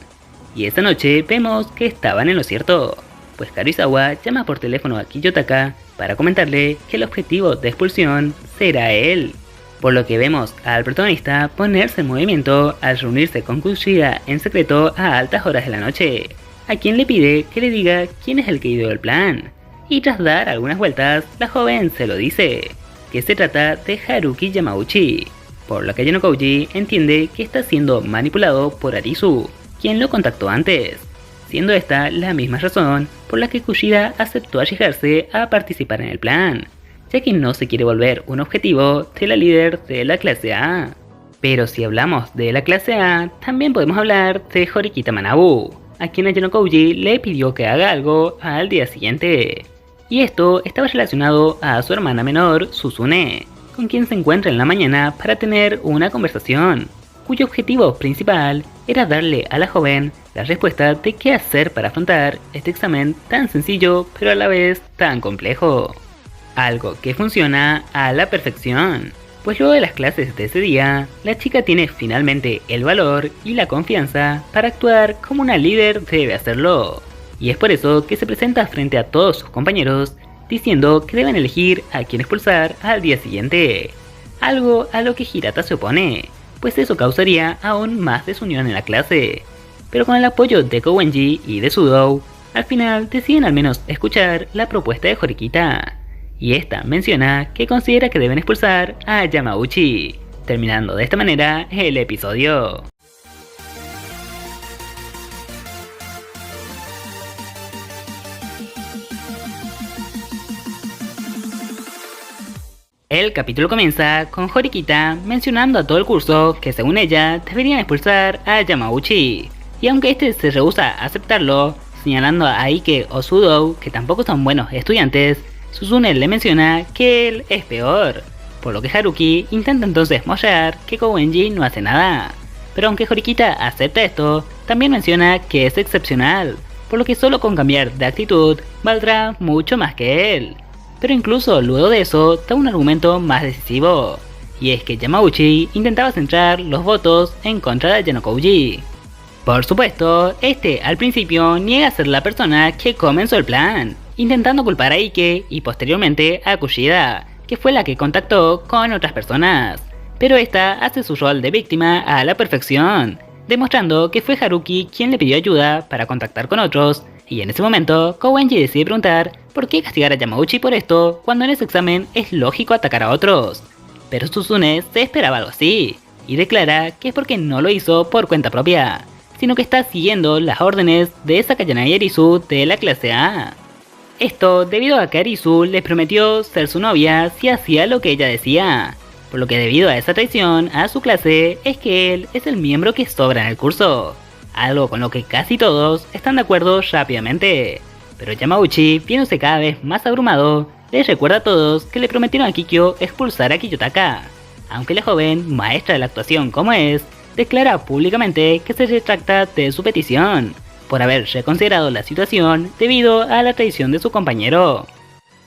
A: Y esa noche vemos que estaban en lo cierto, pues Karuizawa llama por teléfono a Kiyotaka para comentarle que el objetivo de expulsión será él, por lo que vemos al protagonista ponerse en movimiento al reunirse con Kushida en secreto a altas horas de la noche, a quien le pide que le diga quién es el que ideó el plan, y tras dar algunas vueltas, la joven se lo dice, que se trata de Haruki Yamauchi, por lo que Ayano-Kouji entiende que está siendo manipulado por Arisu, quien lo contactó antes, siendo esta la misma razón por la que Kushida aceptó arriesgarse a participar en el plan, ya que no se quiere volver un objetivo de la líder de la clase A. Pero si hablamos de la clase A, también podemos hablar de Horikita Manabu, a quien Ayano-Kouji le pidió que haga algo al día siguiente. Y esto estaba relacionado a su hermana menor, Suzune, con quien se encuentra en la mañana para tener una conversación, cuyo objetivo principal era darle a la joven la respuesta de qué hacer para afrontar este examen tan sencillo pero a la vez tan complejo. Algo que funciona a la perfección, pues luego de las clases de ese día, la chica tiene finalmente el valor y la confianza para actuar como una líder debe hacerlo. Y es por eso que se presenta frente a todos sus compañeros, diciendo que deben elegir a quién expulsar al día siguiente. Algo a lo que Hirata se opone, pues eso causaría aún más desunión en la clase. Pero con el apoyo de Kowenji y de Sudou, al final deciden al menos escuchar la propuesta de Horikita. Y esta menciona que considera que deben expulsar a Yamauchi, terminando de esta manera el episodio. El capítulo comienza con Horikita mencionando a todo el curso que según ella deberían expulsar a Yamauchi, y aunque este se rehúsa a aceptarlo, señalando a Ike o Sudou que tampoco son buenos estudiantes, Suzune le menciona que él es peor, por lo que Haruki intenta entonces mostrar que Kowenji no hace nada. Pero aunque Horikita acepta esto, también menciona que es excepcional, por lo que solo con cambiar de actitud valdrá mucho más que él. Pero incluso luego de eso da un argumento más decisivo, y es que Yamauchi intentaba centrar los votos en contra de Genokouji. Por supuesto, este al principio niega ser la persona que comenzó el plan, intentando culpar a Ike y posteriormente a Kushida, que fue la que contactó con otras personas, pero esta hace su rol de víctima a la perfección, demostrando que fue Haruki quien le pidió ayuda para contactar con otros, y en ese momento Kowenji decide preguntar por qué castigar a Yamauchi por esto cuando en ese examen es lógico atacar a otros. Pero Suzune se esperaba algo así, y declara que es porque no lo hizo por cuenta propia, sino que está siguiendo las órdenes de Sakayanagi Arisu de la clase A. Esto debido a que Arisu les prometió ser su novia si hacía lo que ella decía, por lo que debido a esa traición a su clase es que él es el miembro que sobra en el curso, algo con lo que casi todos están de acuerdo rápidamente. Pero Yamauchi, viéndose cada vez más abrumado, les recuerda a todos que le prometieron a Kikyo expulsar a Kiyotaka, aunque la joven, maestra de la actuación como es, declara públicamente que se retracta de su petición, por haber reconsiderado la situación debido a la traición de su compañero.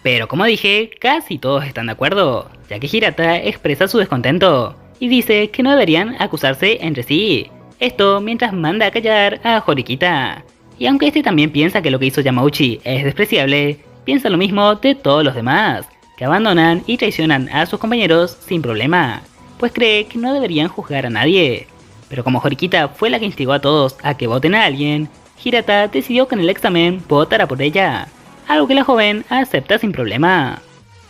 A: Pero como dije, casi todos están de acuerdo, ya que Hirata expresa su descontento y dice que no deberían acusarse entre sí, esto mientras manda a callar a Horikita. Y aunque este también piensa que lo que hizo Yamauchi es despreciable, piensa lo mismo de todos los demás, que abandonan y traicionan a sus compañeros sin problema, pues cree que no deberían juzgar a nadie. Pero como Horikita fue la que instigó a todos a que voten a alguien, Hirata decidió que en el examen votara por ella, algo que la joven acepta sin problema.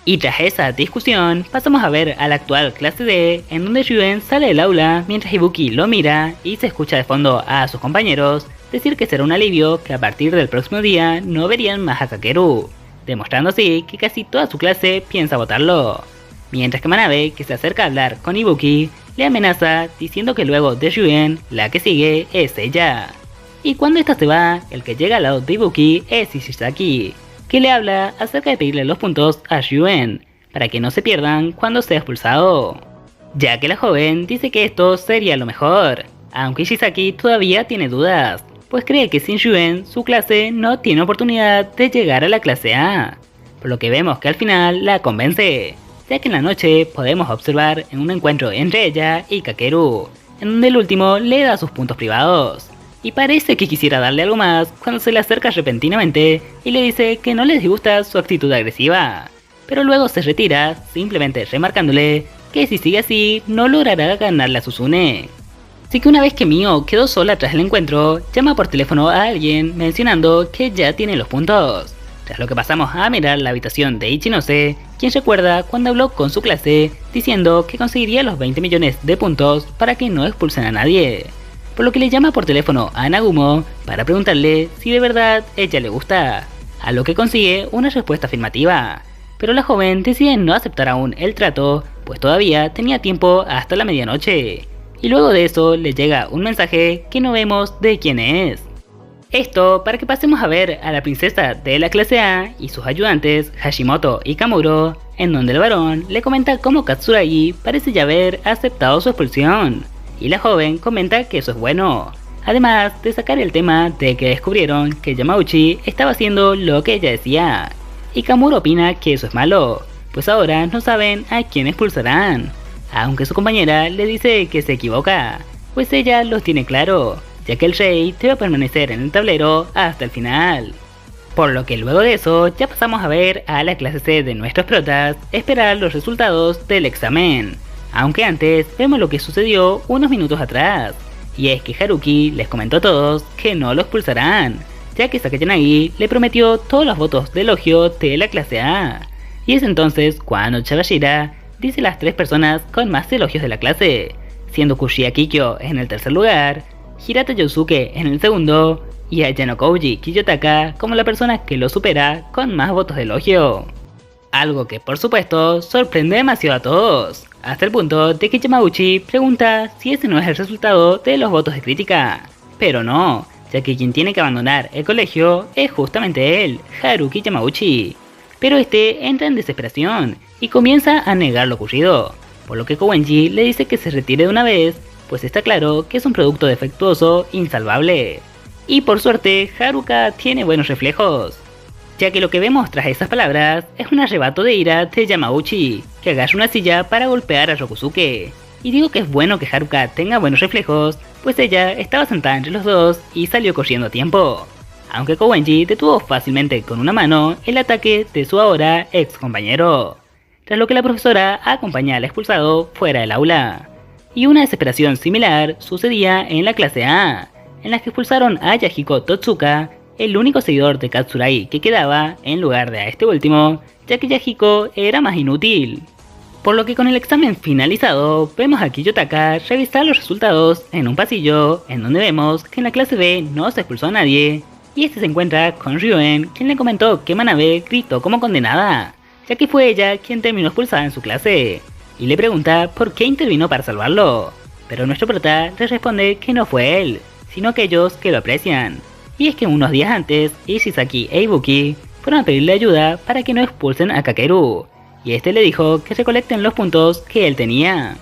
A: Y tras esa discusión, pasamos a ver a la actual clase D, en donde Ryuen sale del aula mientras Ibuki lo mira y se escucha de fondo a sus compañeros decir que será un alivio que a partir del próximo día no verían más a Kakeru, demostrando así que casi toda su clase piensa votarlo. Mientras que Manabe, que se acerca a hablar con Ibuki, le amenaza diciendo que luego de Ryuen, la que sigue es ella. Y cuando esta se va, el que llega al lado de Ibuki es Ishizaki, que le habla acerca de pedirle los puntos a Ryuen, para que no se pierdan cuando sea expulsado. Ya que la joven dice que esto sería lo mejor, aunque Ishizaki todavía tiene dudas, pues cree que sin Ryuen su clase no tiene oportunidad de llegar a la clase A, por lo que vemos que al final la convence, ya que en la noche podemos observar en un encuentro entre ella y Kakeru, en donde el último le da sus puntos privados, y parece que quisiera darle algo más cuando se le acerca repentinamente y le dice que no le disgusta su actitud agresiva, pero luego se retira simplemente remarcándole que si sigue así no logrará ganarle a Suzune. Así que una vez que Mio quedó sola tras el encuentro, llama por teléfono a alguien mencionando que ya tiene los puntos. Tras lo que pasamos a mirar la habitación de Ichinose, quien recuerda cuando habló con su clase diciendo que conseguiría los 20 millones de puntos para que no expulsen a nadie. Por lo que le llama por teléfono a Nagumo para preguntarle si de verdad ella le gusta, a lo que consigue una respuesta afirmativa. Pero la joven decide no aceptar aún el trato, pues todavía tenía tiempo hasta la medianoche. Y luego de eso le llega un mensaje que no vemos de quién es. Esto para que pasemos a ver a la princesa de la clase A y sus ayudantes Hashimoto y Kamuro, en donde el varón le comenta cómo Katsuragi parece ya haber aceptado su expulsión, y la joven comenta que eso es bueno, además de sacar el tema de que descubrieron que Yamauchi estaba haciendo lo que ella decía, y Kamuro opina que eso es malo, pues ahora no saben a quién expulsarán, aunque su compañera le dice que se equivoca, pues ella los tiene claro, ya que el rey debe permanecer en el tablero hasta el final. Por lo que luego de eso ya pasamos a ver a la clase C de nuestros protas esperar los resultados del examen, aunque antes vemos lo que sucedió unos minutos atrás, y es que Haruki les comentó a todos que no lo expulsarán, ya que Sakayanagi le prometió todos los votos de elogio de la clase A, y es entonces cuando Chagashira dice las 3 personas con más elogios de la clase, siendo Kushia Kikyo en el tercer lugar, Hirata Yosuke en el segundo, y a Genokouji Kiyotaka como la persona que lo supera con más votos de elogio. Algo que por supuesto sorprende demasiado a todos, hasta el punto de que Yamauchi pregunta si ese no es el resultado de los votos de crítica, pero no, ya que quien tiene que abandonar el colegio es justamente él, Haruki Yamauchi. Pero este entra en desesperación y comienza a negar lo ocurrido, por lo que Kowenji le dice que se retire de una vez, pues está claro que es un producto defectuoso insalvable. Y por suerte, Haruka tiene buenos reflejos. ya que lo que vemos tras esas palabras es un arrebato de ira de Yamauchi, que agarra una silla para golpear a Rokusuke. Y digo que es bueno que Haruka tenga buenos reflejos, pues ella estaba sentada entre los dos y salió corriendo a tiempo. Aunque Kowenji detuvo fácilmente con una mano el ataque de su ahora ex compañero, tras lo que la profesora acompaña al expulsado fuera del aula. Y una desesperación similar sucedía en la clase A, en la que expulsaron a Yahiko Totsuka, el único seguidor de Katsurai que quedaba, en lugar de a este último, ya que Yahiko era más inútil. Por lo que con el examen finalizado, vemos a Kiyotaka revisar los resultados en un pasillo, en donde vemos que en la clase B no se expulsó a nadie, y este se encuentra con Ryuen, quien le comentó que Manabe gritó como condenada, ya que fue ella quien terminó expulsada en su clase, y le pregunta por qué intervino para salvarlo, pero nuestro prota le responde que no fue él, sino aquellos que lo aprecian. Y es que unos días antes, Ishizaki e Ibuki fueron a pedirle ayuda para que no expulsen a Kakeru, y este le dijo que recolecten los puntos que él tenía.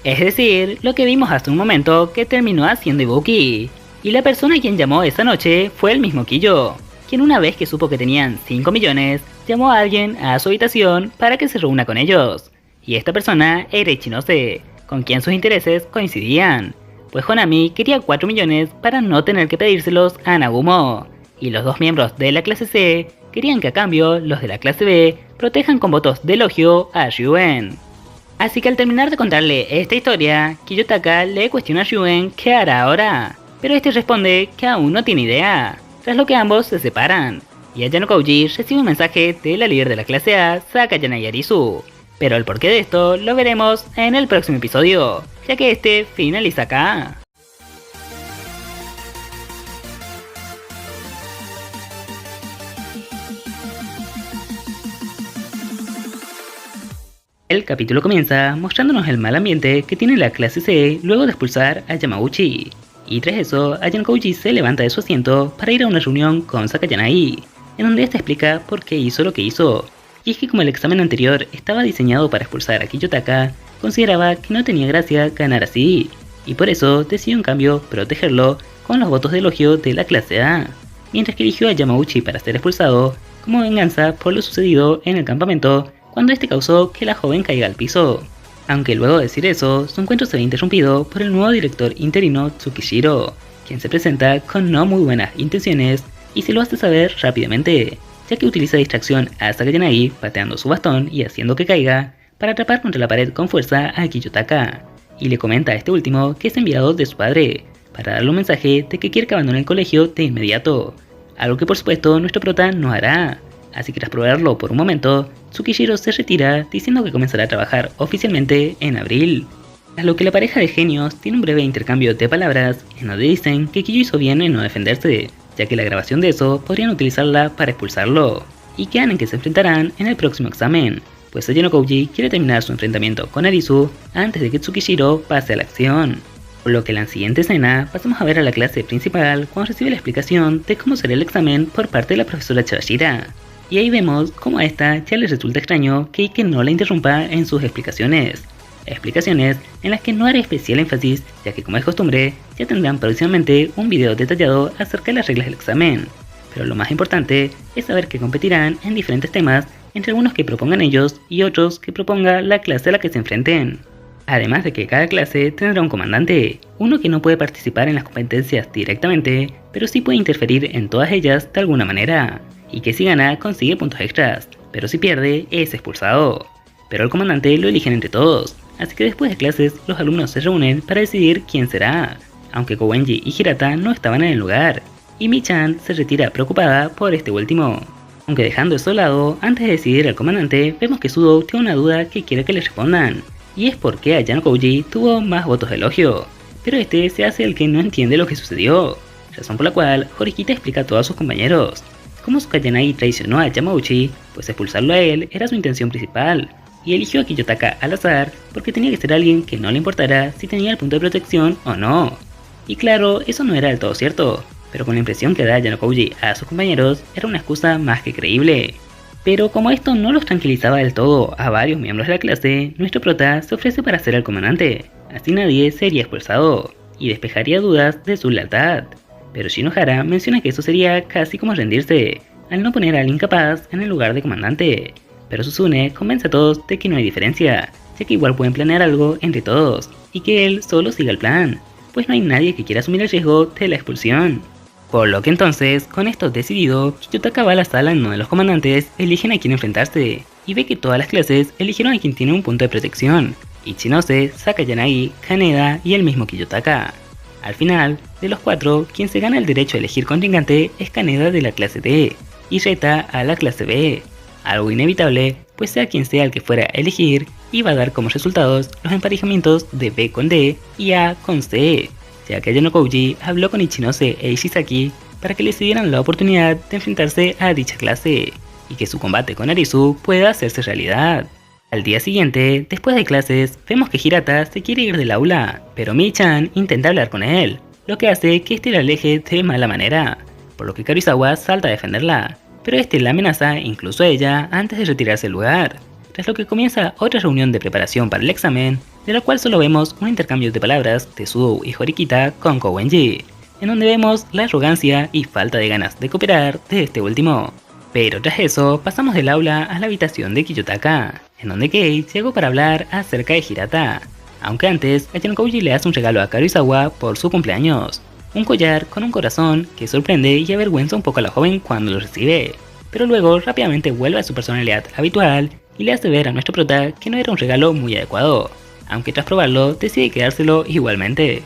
A: Es decir, lo que vimos hace un momento que terminó haciendo Ibuki. Y la persona a quien llamó esa noche fue el mismo Kiyo, quien una vez que supo que tenían 5 millones, llamó a alguien a su habitación para que se reúna con ellos. Y esta persona era Ichinose, con quien sus intereses coincidían, pues Honami quería 4 millones para no tener que pedírselos a Nagumo, y los dos miembros de la clase C querían que a cambio los de la clase B protejan con votos de elogio a Ryuen. Así que al terminar de contarle esta historia, Kiyotaka le cuestiona a Ryuen qué hará ahora, pero este responde que aún no tiene idea, tras lo que ambos se separan, y Ayano Kouji recibe un mensaje de la líder de la clase A, Sakayana Yarizu, pero el porqué de esto lo veremos en el próximo episodio, ya que este finaliza acá. El capítulo comienza mostrándonos el mal ambiente que tiene la clase C luego de expulsar a Yamauchi. Y tras eso, Ayano Kouji se levanta de su asiento para ir a una reunión con Sakayanai, en donde esta explica por qué hizo lo que hizo. Y es que como el examen anterior estaba diseñado para expulsar a Kiyotaka, consideraba que no tenía gracia ganar así, y por eso decidió en cambio protegerlo con los votos de elogio de la clase A, mientras que eligió a Yamauchi para ser expulsado como venganza por lo sucedido en el campamento cuando este causó que la joven caiga al piso. Aunque luego de decir eso, su encuentro se ve interrumpido por el nuevo director interino Tsukishiro, quien se presenta con no muy buenas intenciones y se lo hace saber rápidamente, ya que utiliza distracción a Sakayanagi pateando su bastón y haciendo que caiga para atrapar contra la pared con fuerza a Kiyotaka, y le comenta a este último que es enviado de su padre, para darle un mensaje de que quiere que abandone el colegio de inmediato, algo que por supuesto nuestro prota no hará. Así que tras probarlo por un momento, Tsukishiro se retira diciendo que comenzará a trabajar oficialmente en abril. A lo que la pareja de genios tiene un breve intercambio de palabras en donde dicen que Kiyo hizo bien en no defenderse, ya que la grabación de eso podrían utilizarla para expulsarlo, y quedan en que se enfrentarán en el próximo examen, pues Ayano Kouji quiere terminar su enfrentamiento con Arisu antes de que Tsukishiro pase a la acción. Por lo que en la siguiente escena pasamos a ver a la clase principal cuando recibe la explicación de cómo será el examen por parte de la profesora Chibashira. Y ahí vemos cómo a esta ya le resulta extraño que Ike no la interrumpa en sus explicaciones. Explicaciones en las que no haré especial énfasis, ya que como es costumbre, ya tendrán próximamente un video detallado acerca de las reglas del examen. Pero lo más importante es saber que competirán en diferentes temas, entre algunos que propongan ellos y otros que proponga la clase a la que se enfrenten. Además de que cada clase tendrá un comandante, uno que no puede participar en las competencias directamente, pero sí puede interferir en todas ellas de alguna manera, y que si gana consigue puntos extras, pero si pierde es expulsado. Pero el comandante lo eligen entre todos, así que después de clases los alumnos se reúnen para decidir quién será, aunque Kowenji y Hirata no estaban en el lugar, y Michan se retira preocupada por este último. Aunque dejando eso a lado, antes de decidir al comandante, vemos que Sudo tiene una duda que quiere que le respondan, y es por qué Ayano Kouji tuvo más votos de elogio, pero este se hace el que no entiende lo que sucedió, razón por la cual Horikita explica a todos sus compañeros cómo Sakayanagi traicionó a Yamauchi, pues expulsarlo a él era su intención principal, y eligió a Kiyotaka al azar porque tenía que ser alguien que no le importara si tenía el punto de protección o no. Y claro, eso no era del todo cierto, pero con la impresión que da Ayano Kouji a sus compañeros era una excusa más que creíble. Pero como esto no los tranquilizaba del todo a varios miembros de la clase, nuestro prota se ofrece para ser el comandante, así nadie sería expulsado, y despejaría dudas de su lealtad. Pero Shinohara menciona que eso sería casi como rendirse, al no poner al incapaz en el lugar de comandante, pero Suzune convence a todos de que no hay diferencia, ya que igual pueden planear algo entre todos, y que él solo siga el plan, pues no hay nadie que quiera asumir el riesgo de la expulsión. Por lo que entonces, con esto decidido, Kiyotaka va a la sala en donde los comandantes eligen a quién enfrentarse, y ve que todas las clases eligieron a quien tiene un punto de protección, Ichinose, Sakayanagi, Kaneda y el mismo Kiyotaka. Al final, de los 4, quien se gana el derecho a elegir contrincante es Kaneda de la clase D, y Reta a la clase B, algo inevitable, pues sea quien sea el que fuera a elegir, iba a dar como resultados los emparejamientos de B con D y A con C, ya que Ayano habló con Ichinose e Ishizaki para que les dieran la oportunidad de enfrentarse a dicha clase, y que su combate con Arisu pueda hacerse realidad. Al día siguiente, después de clases, vemos que Hirata se quiere ir del aula, pero Mii-chan intenta hablar con él, lo que hace que este la aleje de mala manera, por lo que Karuizawa salta a defenderla, pero este la amenaza incluso a ella antes de retirarse del lugar, tras lo que comienza otra reunión de preparación para el examen, de la cual solo vemos un intercambio de palabras de Suou y Horikita con Kowenji, en donde vemos la arrogancia y falta de ganas de cooperar de este último. Pero tras eso, pasamos del aula a la habitación de Kiyotaka, en donde Kei llegó para hablar acerca de Hirata, aunque antes Ayano le hace un regalo a Karuizawa por su cumpleaños, un collar con un corazón que sorprende y avergüenza un poco a la joven cuando lo recibe, pero luego rápidamente vuelve a su personalidad habitual y le hace ver a nuestro prota que no era un regalo muy adecuado, aunque tras probarlo decide quedárselo igualmente.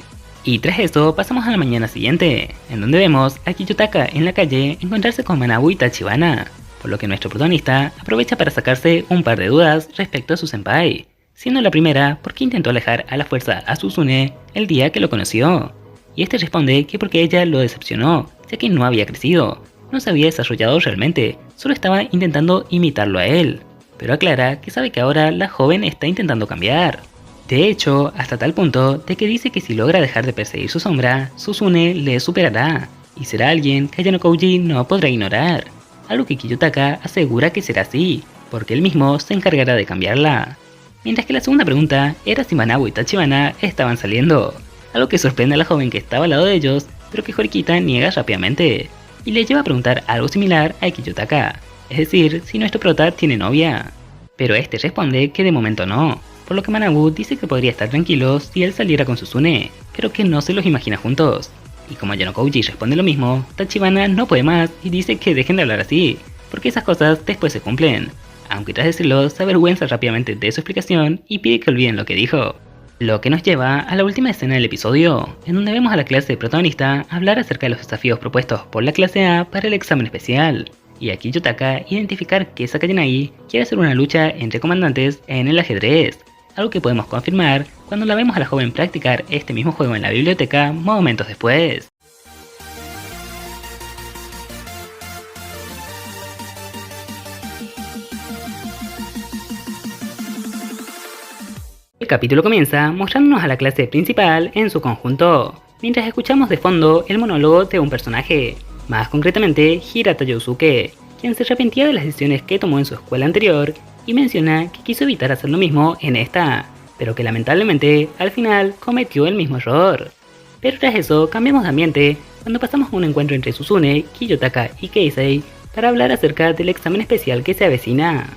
A: Y tras eso pasamos a la mañana siguiente, en donde vemos a Kiyotaka en la calle encontrarse con Manabu y Tachibana, por lo que nuestro protagonista aprovecha para sacarse un par de dudas respecto a su senpai, siendo la primera porque intentó alejar a la fuerza a Suzune el día que lo conoció, y este responde que porque ella lo decepcionó, ya que no había crecido, no se había desarrollado realmente, solo estaba intentando imitarlo a él, pero aclara que sabe que ahora la joven está intentando cambiar. De hecho, hasta tal punto de que dice que si logra dejar de perseguir su sombra, Suzune le superará, y será alguien que Ayano no podrá ignorar, algo que Kiyotaka asegura que será así, porque él mismo se encargará de cambiarla. Mientras que la segunda pregunta era si Manabu y Tachibana estaban saliendo, algo que sorprende a la joven que estaba al lado de ellos, pero que Horikita niega rápidamente, y le lleva a preguntar algo similar a Kiyotaka, es decir, si nuestro prota tiene novia, pero este responde que de momento no, por lo que Manabu dice que podría estar tranquilo si él saliera con Suzune, pero que no se los imagina juntos. Y como Ayano responde lo mismo, Tachibana no puede más y dice que dejen de hablar así, porque esas cosas después se cumplen, aunque tras decirlo se avergüenza rápidamente de su explicación y pide que olviden lo que dijo. Lo que nos lleva a la última escena del episodio, en donde vemos a la clase protagonista hablar acerca de los desafíos propuestos por la clase A para el examen especial, y a Kiyotaka identificar que Sakayanagi quiere hacer una lucha entre comandantes en el ajedrez, algo que podemos confirmar cuando la vemos a la joven practicar este mismo juego en la biblioteca momentos después. El capítulo comienza mostrándonos a la clase principal en su conjunto, mientras escuchamos de fondo el monólogo de un personaje, más concretamente Hirata Yousuke, quien se arrepentía de las decisiones que tomó en su escuela anterior y menciona que quiso evitar hacer lo mismo en esta, pero que lamentablemente al final cometió el mismo error. Pero tras eso cambiamos de ambiente cuando pasamos a un encuentro entre Suzune, Kiyotaka y Keisei para hablar acerca del examen especial que se avecina.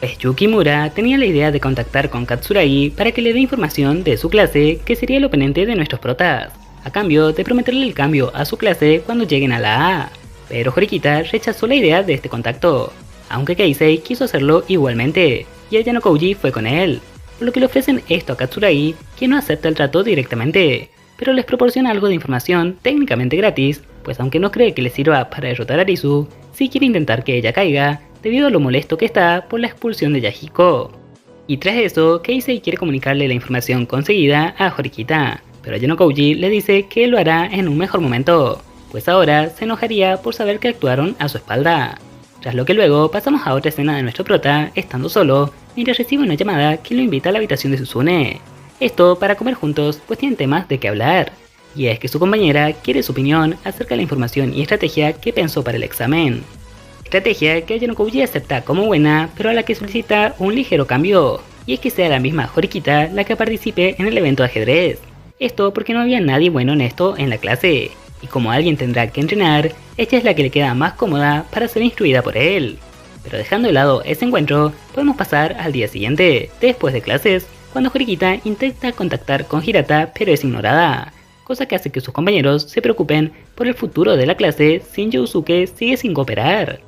A: Pues Yukimura tenía la idea de contactar con Katsuragi para que le dé información de su clase que sería el oponente de nuestros protas, a cambio de prometerle el cambio a su clase cuando lleguen a la A, pero Horikita rechazó la idea de este contacto, aunque Keisei quiso hacerlo igualmente, y Ayano fue con él, por lo que le ofrecen esto a Katsuragi, quien no acepta el trato directamente, pero les proporciona algo de información técnicamente gratis, pues aunque no cree que le sirva para derrotar a Arisu, sí quiere intentar que ella caiga, debido a lo molesto que está por la expulsión de Yahiko. Y tras eso, Keisei quiere comunicarle la información conseguida a Horikita, pero Ayano le dice que lo hará en un mejor momento, pues ahora se enojaría por saber que actuaron a su espalda. Tras lo que luego pasamos a otra escena de nuestro prota, estando solo, mientras recibe una llamada que lo invita a la habitación de Suzune. Esto para comer juntos, pues tienen temas de qué hablar, y es que su compañera quiere su opinión acerca de la información y estrategia que pensó para el examen. Estrategia que Ayano acepta como buena, pero a la que solicita un ligero cambio, y es que sea la misma Horikita la que participe en el evento de ajedrez. Esto porque no había nadie bueno en esto en la clase, y como alguien tendrá que entrenar, ella es la que le queda más cómoda para ser instruida por él. Pero dejando de lado ese encuentro, podemos pasar al día siguiente, después de clases, cuando Horikita intenta contactar con Hinata pero es ignorada, cosa que hace que sus compañeros se preocupen por el futuro de la clase si Yousuke sigue sin cooperar.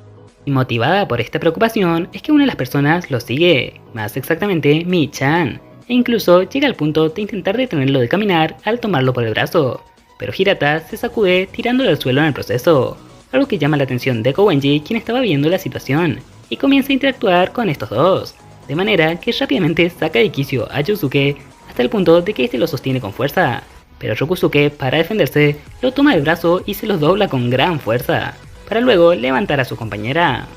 A: Y motivada por esta preocupación es que una de las personas lo sigue, más exactamente Mi-chan, e incluso llega al punto de intentar detenerlo de caminar al tomarlo por el brazo, pero Hinata se sacude tirándolo al suelo en el proceso, algo que llama la atención de Kowenji, quien estaba viendo la situación, y comienza a interactuar con estos dos, de manera que rápidamente saca de quicio a Yusuke hasta el punto de que este lo sostiene con fuerza, pero Rokusuke, para defenderse, lo toma del brazo y se los dobla con gran fuerza, para luego levantar a su compañera.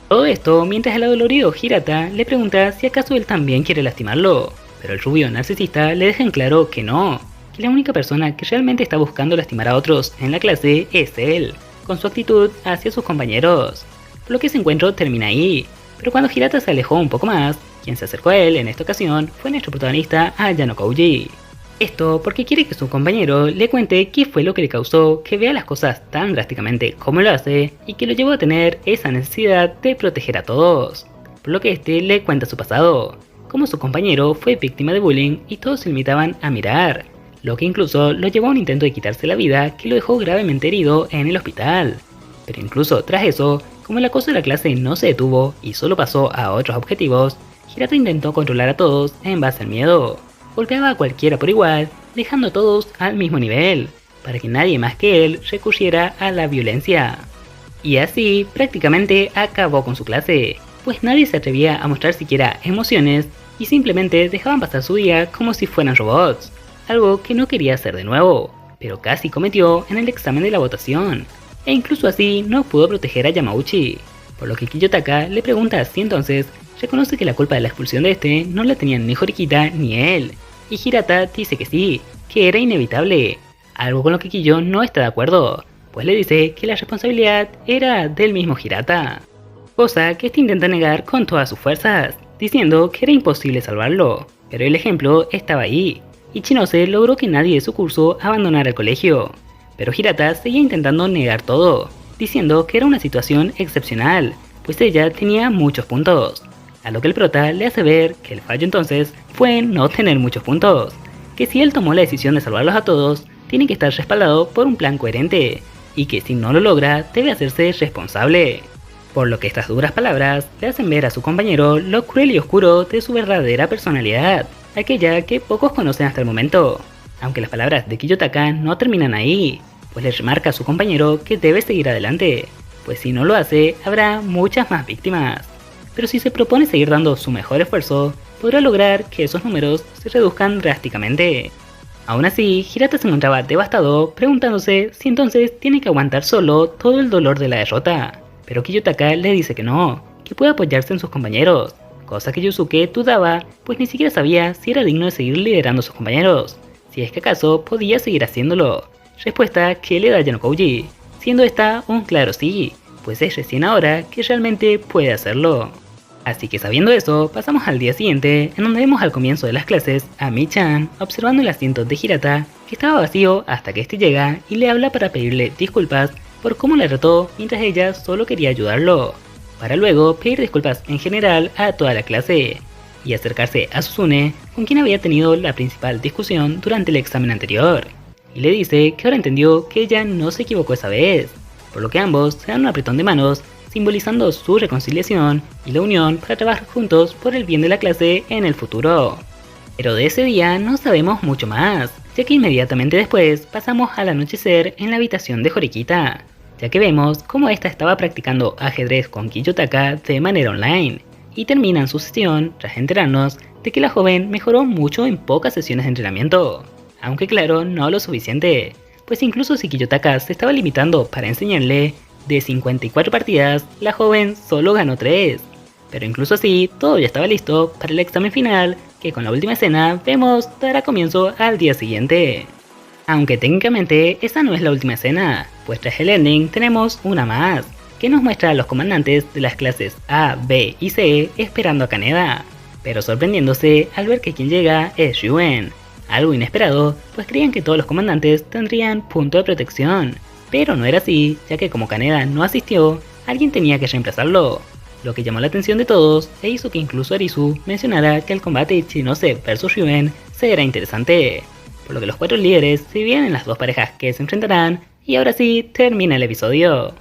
A: Todo esto mientras el adolorido Hinata le pregunta si acaso él también quiere lastimarlo, pero el rubio narcisista le deja en claro que no, que la única persona que realmente está buscando lastimar a otros en la clase es él, con su actitud hacia sus compañeros, por lo que ese encuentro termina ahí, pero cuando Hinata se alejó un poco más, quien se acercó a él en esta ocasión fue nuestro protagonista Ayano Koji. Esto porque quiere que su compañero le cuente qué fue lo que le causó que vea las cosas tan drásticamente como lo hace y que lo llevó a tener esa necesidad de proteger a todos, por lo que este le cuenta su pasado, como su compañero fue víctima de bullying y todos se limitaban a mirar, lo que incluso lo llevó a un intento de quitarse la vida que lo dejó gravemente herido en el hospital. Pero incluso tras eso, como el acoso de la clase no se detuvo y solo pasó a otros objetivos, Hinata intentó controlar a todos en base al miedo. Golpeaba a cualquiera por igual, dejando a todos al mismo nivel, para que nadie más que él recurriera a la violencia. Y así prácticamente acabó con su clase, pues nadie se atrevía a mostrar siquiera emociones y simplemente dejaban pasar su día como si fueran robots, algo que no quería hacer de nuevo, pero casi cometió en el examen de la votación, e incluso así no pudo proteger a Yamauchi, por lo que Kiyotaka le pregunta si entonces reconoce que la culpa de la expulsión de este no la tenían ni Horikita ni él, y Hinata dice que sí, que era inevitable, algo con lo que Kiyo no está de acuerdo, pues le dice que la responsabilidad era del mismo Hinata, cosa que este intenta negar con todas sus fuerzas, diciendo que era imposible salvarlo, pero el ejemplo estaba ahí, y Chinose logró que nadie de su curso abandonara el colegio, pero Hinata seguía intentando negar todo, diciendo que era una situación excepcional, pues ella tenía muchos puntos, a lo que el prota le hace ver que el fallo entonces fue no tener muchos puntos, que si él tomó la decisión de salvarlos a todos, tiene que estar respaldado por un plan coherente, y que si no lo logra, debe hacerse responsable. Por lo que estas duras palabras le hacen ver a su compañero lo cruel y oscuro de su verdadera personalidad, aquella que pocos conocen hasta el momento, aunque las palabras de Kiyotaka no terminan ahí, pues le remarca a su compañero que debe seguir adelante, pues si no lo hace, habrá muchas más víctimas. Pero si se propone seguir dando su mejor esfuerzo, podrá lograr que esos números se reduzcan drásticamente. Aún así, Hinata se encontraba devastado, preguntándose si entonces tiene que aguantar solo todo el dolor de la derrota, pero Kiyotaka le dice que no, que puede apoyarse en sus compañeros, cosa que Yusuke dudaba, pues ni siquiera sabía si era digno de seguir liderando a sus compañeros, si es que acaso podía seguir haciéndolo, respuesta que le da Ayano Koji, siendo esta un claro sí, pues es recién ahora que realmente puede hacerlo. Así que sabiendo eso, pasamos al día siguiente, en donde vemos al comienzo de las clases a Mi-chan observando el asiento de Hinata, que estaba vacío hasta que este llega y le habla para pedirle disculpas por cómo le retó mientras ella solo quería ayudarlo, para luego pedir disculpas en general a toda la clase, y acercarse a Suzune, con quien había tenido la principal discusión durante el examen anterior, y le dice que ahora entendió que ella no se equivocó esa vez, por lo que ambos se dan un apretón de manos, simbolizando su reconciliación y la unión para trabajar juntos por el bien de la clase en el futuro. Pero de ese día no sabemos mucho más, ya que inmediatamente después pasamos al anochecer en la habitación de Horikita, ya que vemos cómo esta estaba practicando ajedrez con Kiyotaka de manera online, y terminan su sesión tras enterarnos de que la joven mejoró mucho en pocas sesiones de entrenamiento, aunque claro, no lo suficiente, pues incluso si Kiyotaka se estaba limitando para enseñarle, de 54 partidas, la joven solo ganó 3. Pero incluso así, todo ya estaba listo para el examen final, que con la última escena vemos dará comienzo al día siguiente. Aunque técnicamente esa no es la última escena, pues tras el ending tenemos una más, que nos muestra a los comandantes de las clases A, B y C esperando a Kaneda, pero sorprendiéndose al ver que quien llega es Ryuen, algo inesperado, pues creían que todos los comandantes tendrían punto de protección, Pero no era así, ya que como Kaneda no asistió, alguien tenía que reemplazarlo, lo que llamó la atención de todos e hizo que incluso Arisu mencionara que el combate Chinose vs Ryuven será interesante, por lo que los 4 líderes se dividen en las 2 parejas que se enfrentarán, y ahora sí termina el episodio.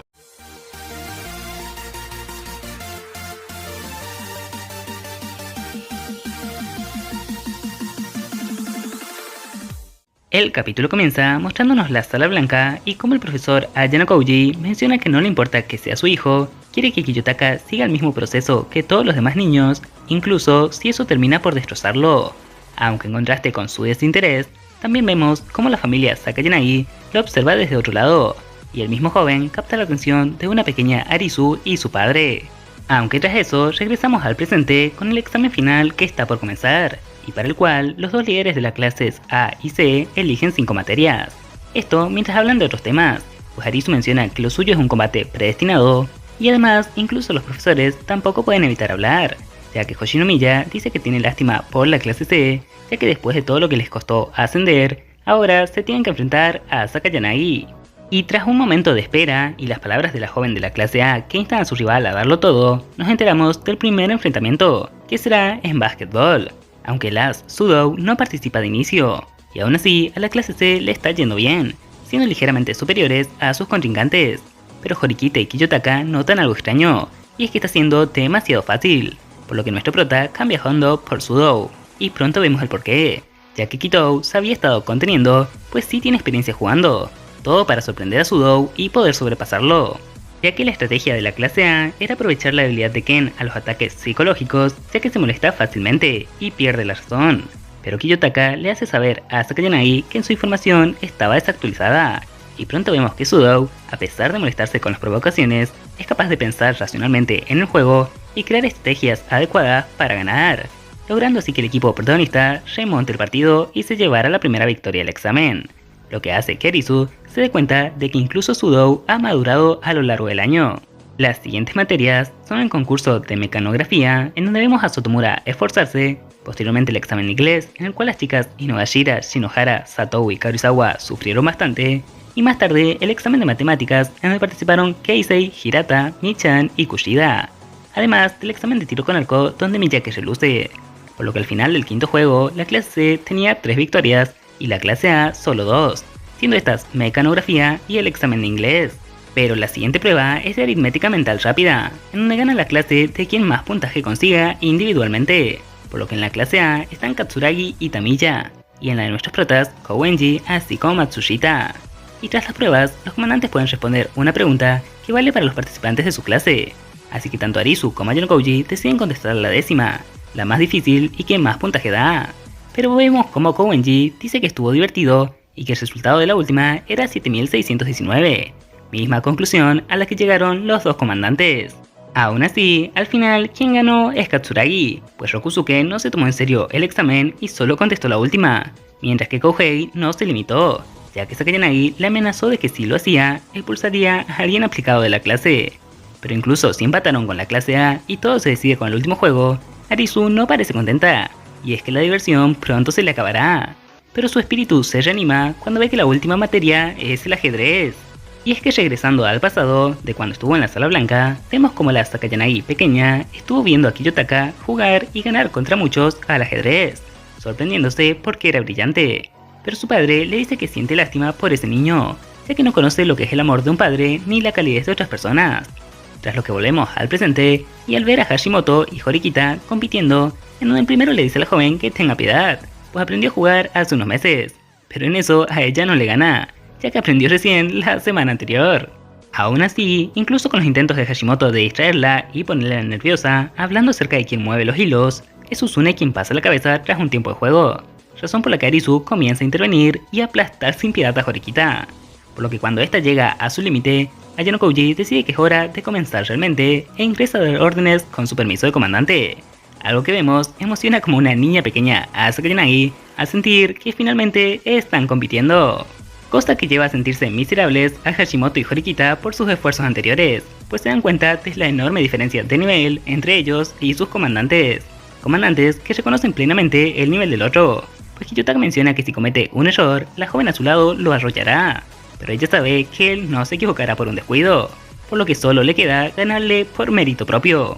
A: El capítulo comienza mostrándonos la sala blanca y cómo el profesor Ayano Koji menciona que no le importa que sea su hijo, quiere que Kiyotaka siga el mismo proceso que todos los demás niños, incluso si eso termina por destrozarlo. Aunque en contraste con su desinterés, también vemos cómo la familia Sakayanagi lo observa desde otro lado, y el mismo joven capta la atención de una pequeña Arisu y su padre. Aunque tras eso regresamos al presente con el examen final que está por comenzar, y para el cual los 2 líderes de las clases A y C eligen 5 materias. Esto mientras hablan de otros temas, pues Arisu menciona que lo suyo es un combate predestinado, y además incluso los profesores tampoco pueden evitar hablar, ya que Hoshinomiya dice que tiene lástima por la clase C, ya que después de todo lo que les costó ascender, ahora se tienen que enfrentar a Sakayanagi. Y tras un momento de espera y las palabras de la joven de la clase A que instan a su rival a darlo todo, nos enteramos del primer enfrentamiento, que será en básquetbol, aunque las Sudou no participa de inicio, y aún así a la clase C le está yendo bien, siendo ligeramente superiores a sus contrincantes, pero Horikita y Kiyotaka notan algo extraño, y es que está siendo demasiado fácil, por lo que nuestro prota cambia a Hondo por Sudou, y pronto vemos el porqué, ya que Kitou se había estado conteniendo, pues sí tiene experiencia jugando, todo para sorprender a Sudou y poder sobrepasarlo, ya que la estrategia de la clase A era aprovechar la habilidad de Ken a los ataques psicológicos, ya que se molesta fácilmente y pierde la razón, pero Kiyotaka le hace saber a Sakayanagi que en su información estaba desactualizada, y pronto vemos que Sudou, a pesar de molestarse con las provocaciones, es capaz de pensar racionalmente en el juego y crear estrategias adecuadas para ganar, logrando así que el equipo protagonista remonte el partido y se llevara la primera victoria del examen, lo que hace que Arisu se dé cuenta de que incluso Sudou ha madurado a lo largo del año. Las siguientes materias son el concurso de mecanografía, en donde vemos a Sotomura esforzarse, posteriormente el examen de inglés, en el cual las chicas Inogashira, Shinohara, Satou y Karuizawa sufrieron bastante, y más tarde el examen de matemáticas, en donde participaron Keisei, Hirata, Michan y Kushida, además del examen de tiro con arco, donde Miyake reluce, por lo que al final del quinto juego la clase C tenía 3 victorias y la clase A solo 2, siendo estas mecanografía y el examen de inglés. Pero la siguiente prueba es de aritmética mental rápida, en donde gana la clase de quien más puntaje consiga individualmente, por lo que en la clase A están Katsuragi y Tamiya, y en la de nuestros protas, Kouenji así como Matsushita. Y tras las pruebas, los comandantes pueden responder una pregunta que vale para los participantes de su clase, así que tanto Arisu como Ayano Koji deciden contestar la décima, la más difícil y que más puntaje da. Pero vemos como Kouenji dice que estuvo divertido y que el resultado de la última era 7619, misma conclusión a la que llegaron los 2 comandantes. Aún así, al final quien ganó es Katsuragi, pues Rokusuke no se tomó en serio el examen y solo contestó la última, mientras que Kouhei no se limitó, ya que Sakayanagi le amenazó de que si lo hacía, expulsaría a alguien aplicado de la clase. Pero incluso si empataron con la clase A y todo se decide con el último juego, Arisu no parece contenta, y es que la diversión pronto se le acabará, pero su espíritu se reanima cuando ve que la última materia es el ajedrez. Y es que regresando al pasado, de cuando estuvo en la sala blanca, vemos como la Sakayanagi pequeña estuvo viendo a Kiyotaka jugar y ganar contra muchos al ajedrez, sorprendiéndose porque era brillante, pero su padre le dice que siente lástima por ese niño, ya que no conoce lo que es el amor de un padre ni la calidez de otras personas. Tras lo que volvemos al presente, y al ver a Hashimoto y Horikita compitiendo, en donde el primero le dice a la joven que tenga piedad, pues aprendió a jugar hace unos meses, pero en eso a ella no le gana, ya que aprendió recién la semana anterior. Aún así, incluso con los intentos de Hashimoto de distraerla y ponerla nerviosa, hablando acerca de quién mueve los hilos, es Suzune quien pasa la cabeza tras un tiempo de juego, razón por la que Arisu comienza a intervenir y a aplastar sin piedad a Horikita, por lo que cuando esta llega a su límite, Ayano Koji decide que es hora de comenzar realmente e ingresa a dar órdenes con su permiso de comandante. Algo que vemos emociona como una niña pequeña a Sakayanagi al sentir que finalmente están compitiendo. Cosa que lleva a sentirse miserables a Hashimoto y Horikita por sus esfuerzos anteriores, pues se dan cuenta de la enorme diferencia de nivel entre ellos y sus comandantes. Comandantes que reconocen plenamente el nivel del otro, pues Kiyotaka menciona que si comete un error, la joven a su lado lo arrollará. pero ella sabe que él no se equivocará por un descuido, por lo que solo le queda ganarle por mérito propio.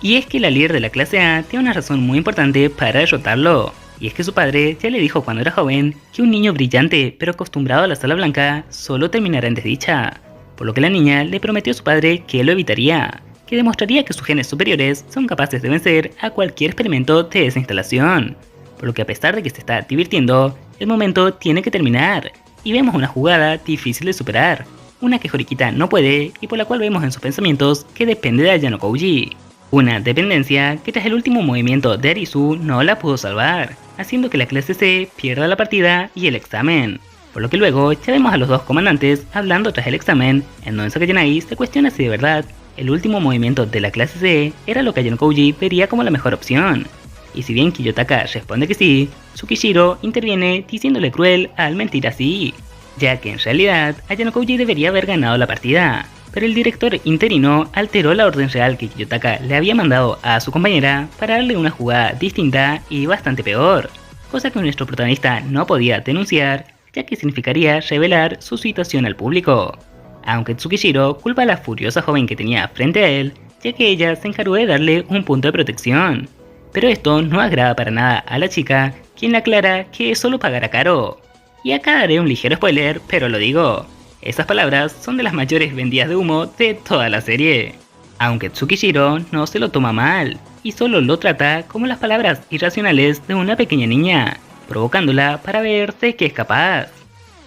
A: Y es que la líder de la clase A tiene una razón muy importante para derrotarlo, y es que su padre ya le dijo cuando era joven que un niño brillante pero acostumbrado a la sala blanca solo terminará en desdicha, por lo que la niña le prometió a su padre que lo evitaría, que demostraría que sus genes superiores son capaces de vencer a cualquier experimento de esa instalación, por lo que a pesar de que se está divirtiendo, el momento tiene que terminar, y vemos una jugada difícil de superar, una que Horikita no puede y por la cual vemos en sus pensamientos que depende de Ayano Kouji. Una dependencia que tras el último movimiento de Arisu no la pudo salvar, haciendo que la clase C pierda la partida y el examen. Por lo que luego ya vemos a los dos comandantes hablando tras el examen, en donde Sakayanagi se cuestiona si de verdad el último movimiento de la clase C era lo que Ayano Kouji vería como la mejor opción. Y si bien Kiyotaka responde que sí, Tsukishiro interviene diciéndole cruel al mentir así, ya que en realidad Ayano Kouji debería haber ganado la partida, pero el director interino alteró la orden real que Kiyotaka le había mandado a su compañera para darle una jugada distinta y bastante peor, cosa que nuestro protagonista no podía denunciar, ya que significaría revelar su situación al público. Aunque Tsukishiro culpa a la furiosa joven que tenía frente a él, ya que ella se encargó de darle un punto de protección. Pero esto no agrada para nada a la chica, quien le aclara que solo pagará caro. Y acá daré un ligero spoiler, pero lo digo. Esas palabras son de las mayores vendidas de humo de toda la serie. Aunque Tsukishiro no se lo toma mal, y solo lo trata como las palabras irracionales de una pequeña niña, provocándola para ver de qué es capaz.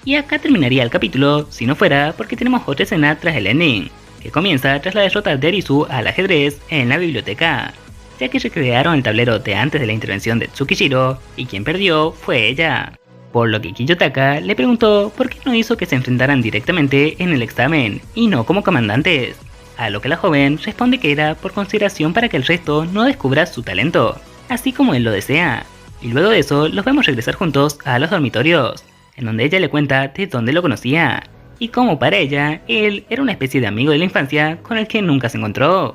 A: Y acá terminaría el capítulo, si no fuera porque tenemos otra escena tras el ending, que comienza tras la derrota de Arisu al ajedrez en la biblioteca, ya que recrearon el tablero de antes de la intervención de Tsukishiro, y quien perdió fue ella. Por lo que Kiyotaka le preguntó por qué no hizo que se enfrentaran directamente en el examen, y no como comandantes, a lo que la joven responde que era por consideración para que el resto no descubra su talento, así como él lo desea, y luego de eso los vemos regresar juntos a los dormitorios, en donde ella le cuenta de dónde lo conocía, y cómo para ella, él era una especie de amigo de la infancia con el que nunca se encontró.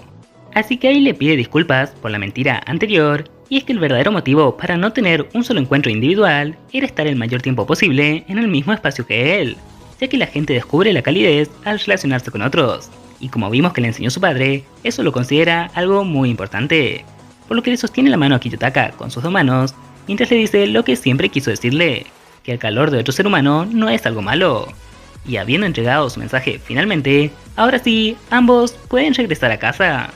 A: Así que ahí le pide disculpas por la mentira anterior, y es que el verdadero motivo para no tener un solo encuentro individual era estar el mayor tiempo posible en el mismo espacio que él, ya que la gente descubre la calidez al relacionarse con otros, y como vimos que le enseñó su padre, eso lo considera algo muy importante, por lo que le sostiene la mano a Kiyotaka con sus dos manos, mientras le dice lo que siempre quiso decirle, que el calor de otro ser humano no es algo malo. Y habiendo entregado su mensaje finalmente, ahora sí, ambos pueden regresar a casa.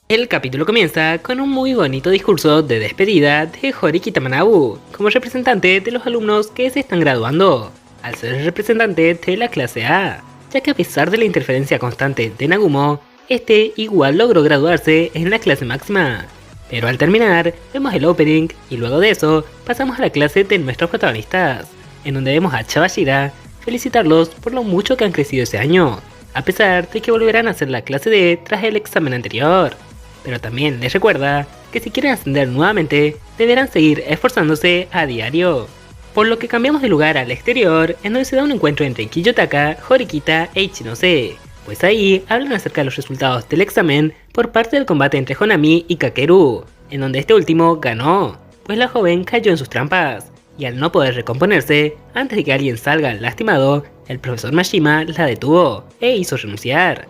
A: El capítulo comienza con un muy bonito discurso de despedida de Horikita Manabu, como representante de los alumnos que se están graduando, al ser el representante de la clase A, ya que a pesar de la interferencia constante de Nagumo, este igual logró graduarse en la clase máxima. Pero al terminar, vemos el opening y luego de eso pasamos a la clase de nuestros protagonistas, en donde vemos a Chabashira felicitarlos por lo mucho que han crecido ese año, a pesar de que volverán a hacer la clase D tras el examen anterior. Pero también les recuerda que si quieren ascender nuevamente, deberán seguir esforzándose a diario. Por lo que cambiamos de lugar al exterior, en donde se da un encuentro entre Kiyotaka, Horikita e Ichinose, pues ahí hablan acerca de los resultados del examen por parte del combate entre Honami y Kakeru, en donde este último ganó, pues la joven cayó en sus trampas, y al no poder recomponerse, antes de que alguien salga lastimado, el profesor Mashima la detuvo e hizo renunciar.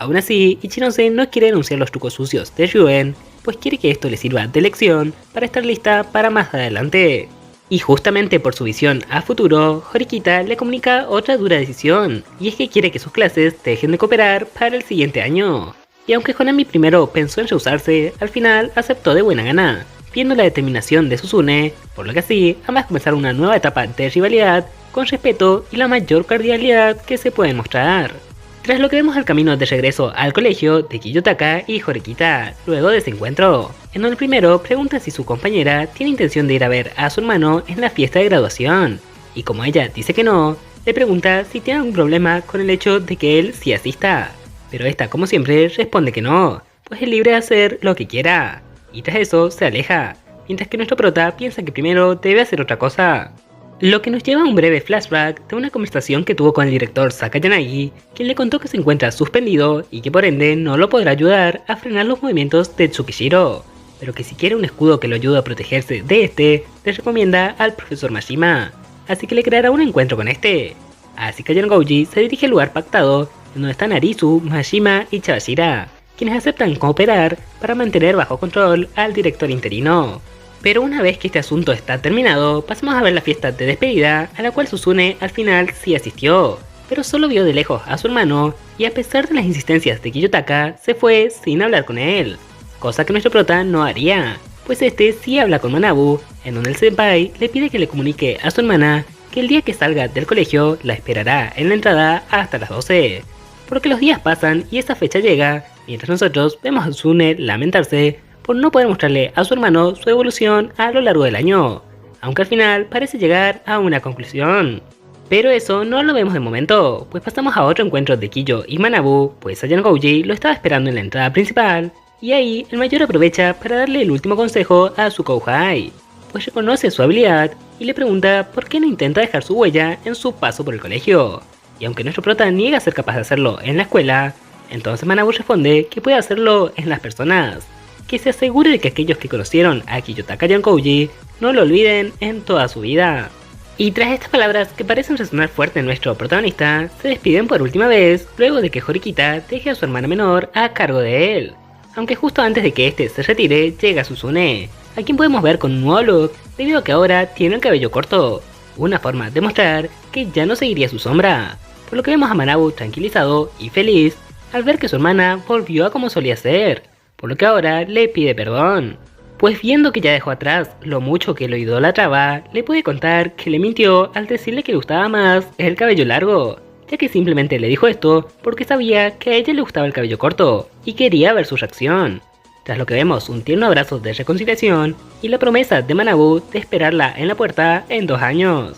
A: Aún así, Ichinose no quiere denunciar los trucos sucios de Ryuen, pues quiere que esto le sirva de lección para estar lista para más adelante. Y justamente por su visión a futuro, Horikita le comunica otra dura decisión, y es que quiere que sus clases dejen de cooperar para el siguiente año. Y aunque Honami primero pensó en rehusarse, al final aceptó de buena gana, viendo la determinación de Suzune, por lo que así ambas comenzaron una nueva etapa de rivalidad con respeto y la mayor cordialidad que se puede mostrar. Tras lo que vemos al camino de regreso al colegio de Kiyotaka y Horikita, luego de ese encuentro, en donde el primero pregunta si su compañera tiene intención de ir a ver a su hermano en la fiesta de graduación, y como ella dice que no, le pregunta si tiene algún problema con el hecho de que él sí asista, pero esta como siempre responde que no, pues es libre de hacer lo que quiera, y tras eso se aleja, mientras que nuestro prota piensa que primero debe hacer otra cosa. Lo que nos lleva a un breve flashback de una conversación que tuvo con el director Sakayanagi, quien le contó que se encuentra suspendido y que por ende no lo podrá ayudar a frenar los movimientos de Tsukishiro, pero que si quiere un escudo que lo ayude a protegerse de este, le recomienda al profesor Mashima, así que le creará un encuentro con este. Así que Yanagouji se dirige al lugar pactado, en donde están Arisu, Mashima y Chabashira, quienes aceptan cooperar para mantener bajo control al director interino. Pero una vez que este asunto está terminado, pasamos a ver la fiesta de despedida, a la cual Susune al final sí asistió, pero solo vio de lejos a su hermano, y a pesar de las insistencias de Kiyotaka, se fue sin hablar con él, cosa que nuestro prota no haría, pues este sí habla con Manabu, en donde el senpai le pide que le comunique a su hermana que el día que salga del colegio la esperará en la entrada hasta las 12, porque los días pasan y esa fecha llega, mientras nosotros vemos a Susune lamentarse por no poder mostrarle a su hermano su evolución a lo largo del año, aunque al final parece llegar a una conclusión. Pero eso no lo vemos de momento, pues pasamos a otro encuentro de Kiyo y Manabu, pues a Yanagouji lo estaba esperando en la entrada principal, y ahí el mayor aprovecha para darle el último consejo a su Kouhai, pues reconoce su habilidad y le pregunta por qué no intenta dejar su huella en su paso por el colegio, y aunque nuestro prota niega ser capaz de hacerlo en la escuela, entonces Manabu responde que puede hacerlo en las personas, que se asegure de que aquellos que conocieron a Kiyotaka Yanagouji no lo olviden en toda su vida. Y tras estas palabras que parecen resonar fuerte en nuestro protagonista, se despiden por última vez luego de que Horikita deje a su hermana menor a cargo de él. Aunque justo antes de que este se retire llega Susune, a quien podemos ver con un nuevo look debido a que ahora tiene el cabello corto, una forma de mostrar que ya no seguiría su sombra, por lo que vemos a Manabu tranquilizado y feliz al ver que su hermana volvió a como solía ser, por lo que ahora le pide perdón, pues viendo que ya dejó atrás lo mucho que lo idolatraba, le puede contar que le mintió al decirle que le gustaba más el cabello largo, ya que simplemente le dijo esto porque sabía que a ella le gustaba el cabello corto y quería ver su reacción. Tras lo que vemos un tierno abrazo de reconciliación y la promesa de Manabu de esperarla en la puerta en 2 años.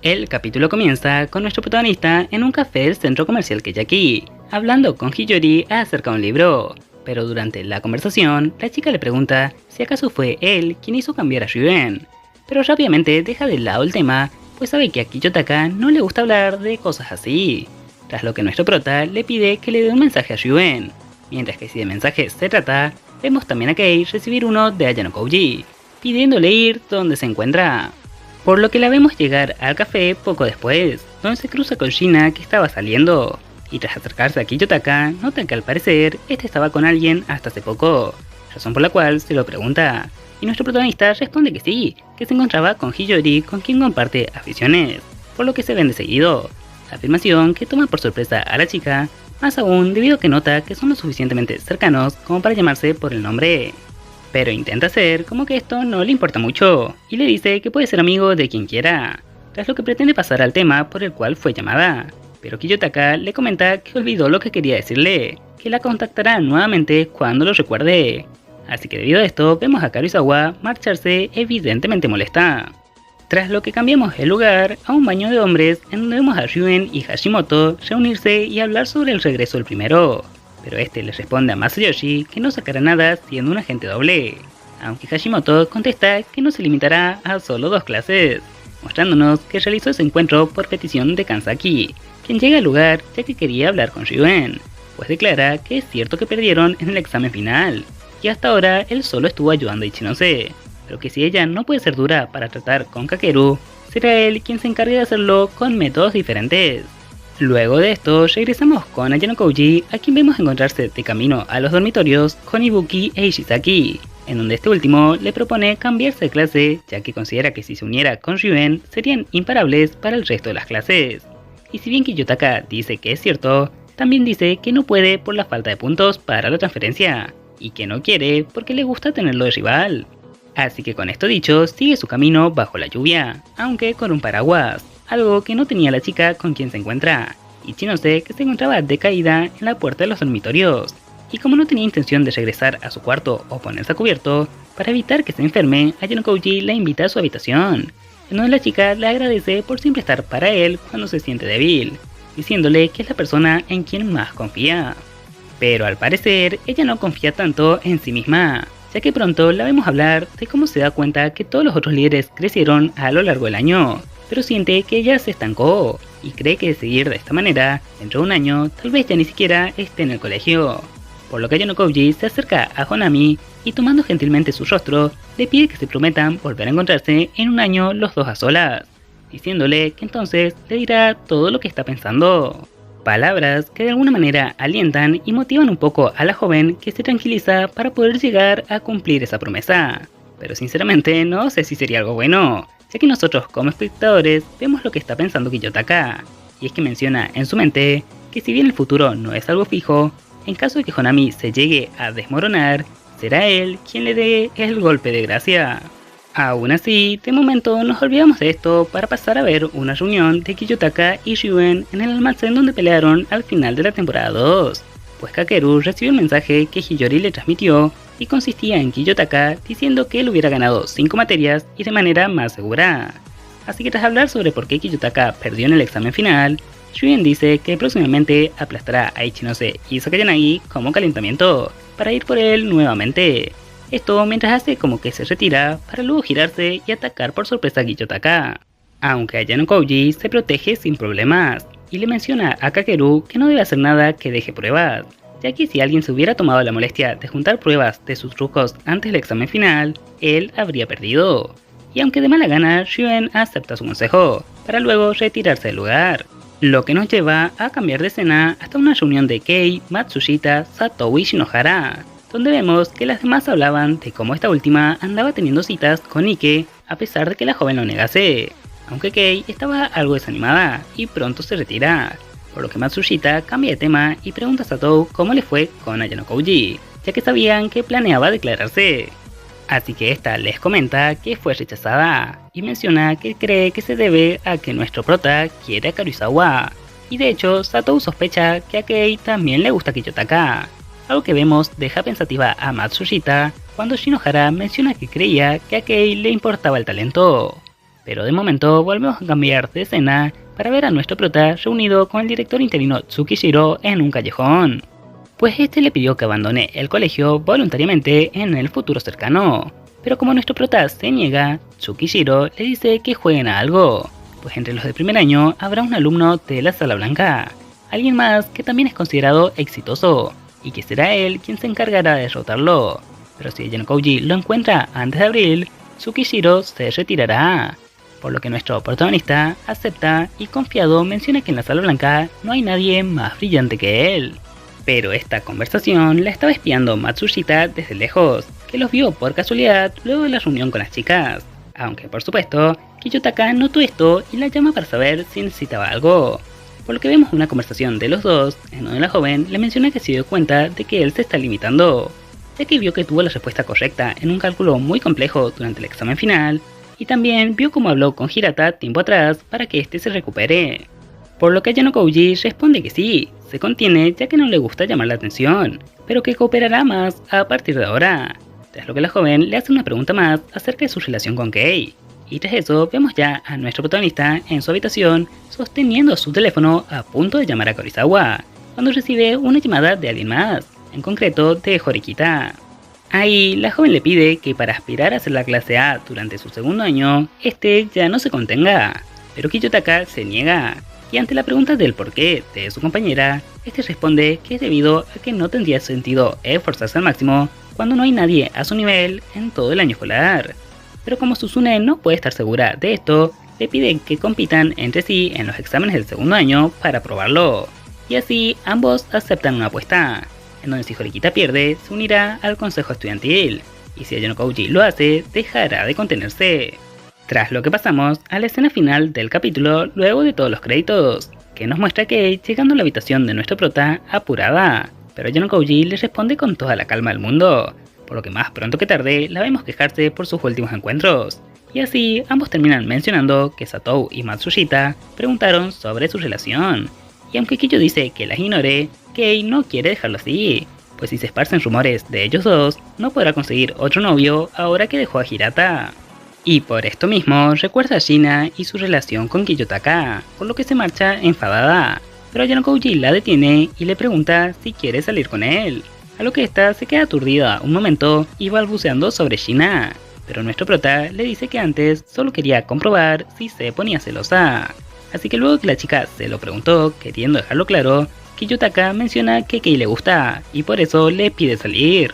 A: El capítulo comienza con nuestro protagonista en un café del centro comercial Keyaki, hablando con Hiyori acerca de un libro, pero durante la conversación, la chica le pregunta si acaso fue él quien hizo cambiar a Ryuen, pero rápidamente deja de lado el tema, pues sabe que a Kiyotaka no le gusta hablar de cosas así, tras lo que nuestro prota le pide que le dé un mensaje a Ryuen, mientras que si de mensaje se trata, vemos también a Kei recibir uno de Ayanokouji, pidiéndole ir donde se encuentra. Por lo que la vemos llegar al café poco después, donde se cruza con Shina que estaba saliendo, y tras acercarse a Kiyotaka, nota que al parecer este estaba con alguien hasta hace poco, razón por la cual se lo pregunta, y nuestro protagonista responde que sí, que se encontraba con Hiyori con quien comparte aficiones, por lo que se ven de seguido, afirmación que toma por sorpresa a la chica, más aún debido a que nota que son lo suficientemente cercanos como para llamarse por el nombre. Pero intenta hacer como que esto no le importa mucho, y le dice que puede ser amigo de quien quiera, tras lo que pretende pasar al tema por el cual fue llamada, pero Kiyotaka le comenta que olvidó lo que quería decirle, que la contactará nuevamente cuando lo recuerde, así que debido a esto vemos a Karuizawa marcharse evidentemente molesta. Tras lo que cambiamos el lugar a un baño de hombres en donde vemos a Ryuen y Hashimoto reunirse y hablar sobre el regreso del primero, pero este le responde a Masayoshi que no sacará nada siendo un agente doble, aunque Hashimoto contesta que no se limitará a solo 2 clases, mostrándonos que realizó ese encuentro por petición de Kansaki, quien llega al lugar ya que quería hablar con Ryuen, pues declara que es cierto que perdieron en el examen final, y hasta ahora él solo estuvo ayudando a Ichinose, pero que si ella no puede ser dura para tratar con Kakeru, será él quien se encargue de hacerlo con métodos diferentes. Luego de esto, regresamos con Ayanokouji, a quien vemos encontrarse de camino a los dormitorios con Ibuki e Ishizaki, en donde este último le propone cambiarse de clase, ya que considera que si se uniera con Ryuen serían imparables para el resto de las clases. Y si bien Kiyotaka dice que es cierto, también dice que no puede por la falta de puntos para la transferencia, y que no quiere porque le gusta tenerlo de rival. Así que con esto dicho, sigue su camino bajo la lluvia, aunque con un paraguas, algo que no tenía la chica con quien se encuentra, Ichinose que se encontraba decaída en la puerta de los dormitorios, y como no tenía intención de regresar a su cuarto o ponerse a cubierto, para evitar que se enferme, Ayanokouji la invita a su habitación, en donde la chica le agradece por siempre estar para él cuando se siente débil, diciéndole que es la persona en quien más confía. Pero al parecer, ella no confía tanto en sí misma, ya que pronto la vemos hablar de cómo se da cuenta que todos los otros líderes crecieron a lo largo del año, pero siente que ella se estancó, y cree que de seguir de esta manera, dentro de un año, tal vez ya ni siquiera esté en el colegio. Por lo que Ayano Koji se acerca a Honami y tomando gentilmente su rostro, le pide que se prometan volver a encontrarse en un año los dos a solas, diciéndole que entonces le dirá todo lo que está pensando. Palabras que de alguna manera alientan y motivan un poco a la joven, que se tranquiliza para poder llegar a cumplir esa promesa. Pero sinceramente no sé si sería algo bueno, ya que nosotros como espectadores vemos lo que está pensando Kiyotaka, y es que menciona en su mente que si bien el futuro no es algo fijo, en caso de que Honami se llegue a desmoronar, será él quien le dé el golpe de gracia. Aún así, de momento nos olvidamos de esto para pasar a ver una reunión de Kiyotaka y Ryuen en el almacén donde pelearon al final de la temporada 2, pues Kakeru recibió un mensaje que Hiyori le transmitió y consistía en Kiyotaka diciendo que él hubiera ganado 5 materias y de manera más segura. Así que tras hablar sobre por qué Kiyotaka perdió en el examen final, Ryuen dice que próximamente aplastará a Ichinose y Sakayanagi como calentamiento para ir por él nuevamente. Esto mientras hace como que se retira para luego girarse y atacar por sorpresa a Kiyotaka. Aunque Ayano Koji se protege sin problemas y le menciona a Kakeru que no debe hacer nada que deje pruebas, ya que si alguien se hubiera tomado la molestia de juntar pruebas de sus trucos antes del examen final, él habría perdido. Y aunque de mala gana, Ryuen acepta su consejo, para luego retirarse del lugar. Lo que nos lleva a cambiar de escena hasta una reunión de Kei, Matsushita, Satou y Shinohara, donde vemos que las demás hablaban de cómo esta última andaba teniendo citas con Ike a pesar de que la joven lo negase, aunque Kei estaba algo desanimada y pronto se retira, por lo que Matsushita cambia de tema y pregunta a Satou cómo le fue con Ayano Koji, ya que sabían que planeaba declararse. Así que esta les comenta que fue rechazada y menciona que cree que se debe a que nuestro prota quiere a Karuizawa, y de hecho Satou sospecha que a Kei también le gusta Kiyotaka. Algo que vemos deja pensativa a Matsushita cuando Shinohara menciona que creía que a Kei le importaba el talento. Pero de momento volvemos a cambiar de escena para ver a nuestro prota reunido con el director interino Tsukishiro en un callejón, pues este le pidió que abandone el colegio voluntariamente en el futuro cercano. Pero como nuestro prota se niega, Tsukishiro le dice que jueguen a algo, pues entre los de primer año habrá un alumno de la Sala Blanca, alguien más que también es considerado exitoso, y que será él quien se encargará de derrotarlo. Pero si Ayano Koji lo encuentra antes de abril, Tsukishiro se retirará, por lo que nuestro protagonista acepta y confiado menciona que en la Sala Blanca no hay nadie más brillante que él. Pero esta conversación la estaba espiando Matsushita desde lejos, que los vio por casualidad luego de la reunión con las chicas, aunque por supuesto Kiyotaka notó esto y la llama para saber si necesitaba algo. Por lo que vemos una conversación de los dos, en donde la joven le menciona que se dio cuenta de que él se está limitando, ya que vio que tuvo la respuesta correcta en un cálculo muy complejo durante el examen final, y también vio cómo habló con Hirata tiempo atrás para que este se recupere. Por lo que Ayano Koji responde que sí, se contiene ya que no le gusta llamar la atención, pero que cooperará más a partir de ahora, tras lo que la joven le hace una pregunta más acerca de su relación con Kei. Y tras eso vemos ya a nuestro protagonista en su habitación sosteniendo su teléfono a punto de llamar a Karuizawa, cuando recibe una llamada de alguien más, en concreto de Horikita. Ahí la joven le pide que para aspirar a hacer la clase A durante su segundo año, este ya no se contenga, pero Kiyotaka se niega, y ante la pregunta del porqué de su compañera, este responde que es debido a que no tendría sentido esforzarse al máximo cuando no hay nadie a su nivel en todo el año escolar. Pero como Suzune no puede estar segura de esto, le piden que compitan entre sí en los exámenes del segundo año para probarlo, y así ambos aceptan una apuesta, en donde si Horikita pierde, se unirá al consejo estudiantil, y si Ayano Koji lo hace, dejará de contenerse. Tras lo que pasamos a la escena final del capítulo luego de todos los créditos, que nos muestra que llegando a la habitación de nuestro prota apurada, pero Ayano Koji le responde con toda la calma del mundo, por lo que más pronto que tarde la vemos quejarse por sus últimos encuentros, y así ambos terminan mencionando que Satou y Matsushita preguntaron sobre su relación, y aunque Kiyo dice que las ignore, Kei no quiere dejarlo así, pues si se esparcen rumores de ellos dos, no podrá conseguir otro novio ahora que dejó a Hirata. Y por esto mismo recuerda a Shina y su relación con Kiyotaka, por lo que se marcha enfadada, pero Yanokouji la detiene y le pregunta si quiere salir con él, a lo que esta se queda aturdida un momento y balbuceando sobre Shina, pero nuestro prota le dice que antes solo quería comprobar si se ponía celosa. Así que luego que la chica se lo preguntó, queriendo dejarlo claro, Kiyotaka menciona que Kei le gusta y por eso le pide salir.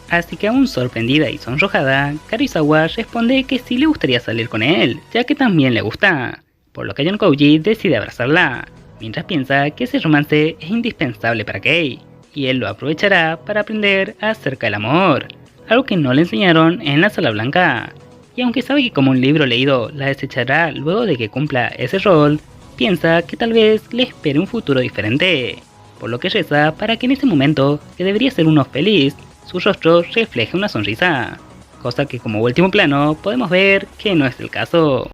A: Así que aún sorprendida y sonrojada, Karizawa responde que sí le gustaría salir con él, ya que también le gusta, por lo que Yanokouji decide abrazarla, mientras piensa que ese romance es indispensable para Kei, y él lo aprovechará para aprender acerca del amor, algo que no le enseñaron en la Sala Blanca. Y aunque sabe que como un libro leído la desechará luego de que cumpla ese rol, piensa que tal vez le espere un futuro diferente, por lo que reza para que en ese momento, que debería ser uno feliz, su rostro refleje una sonrisa, cosa que como último plano podemos ver que no es el caso.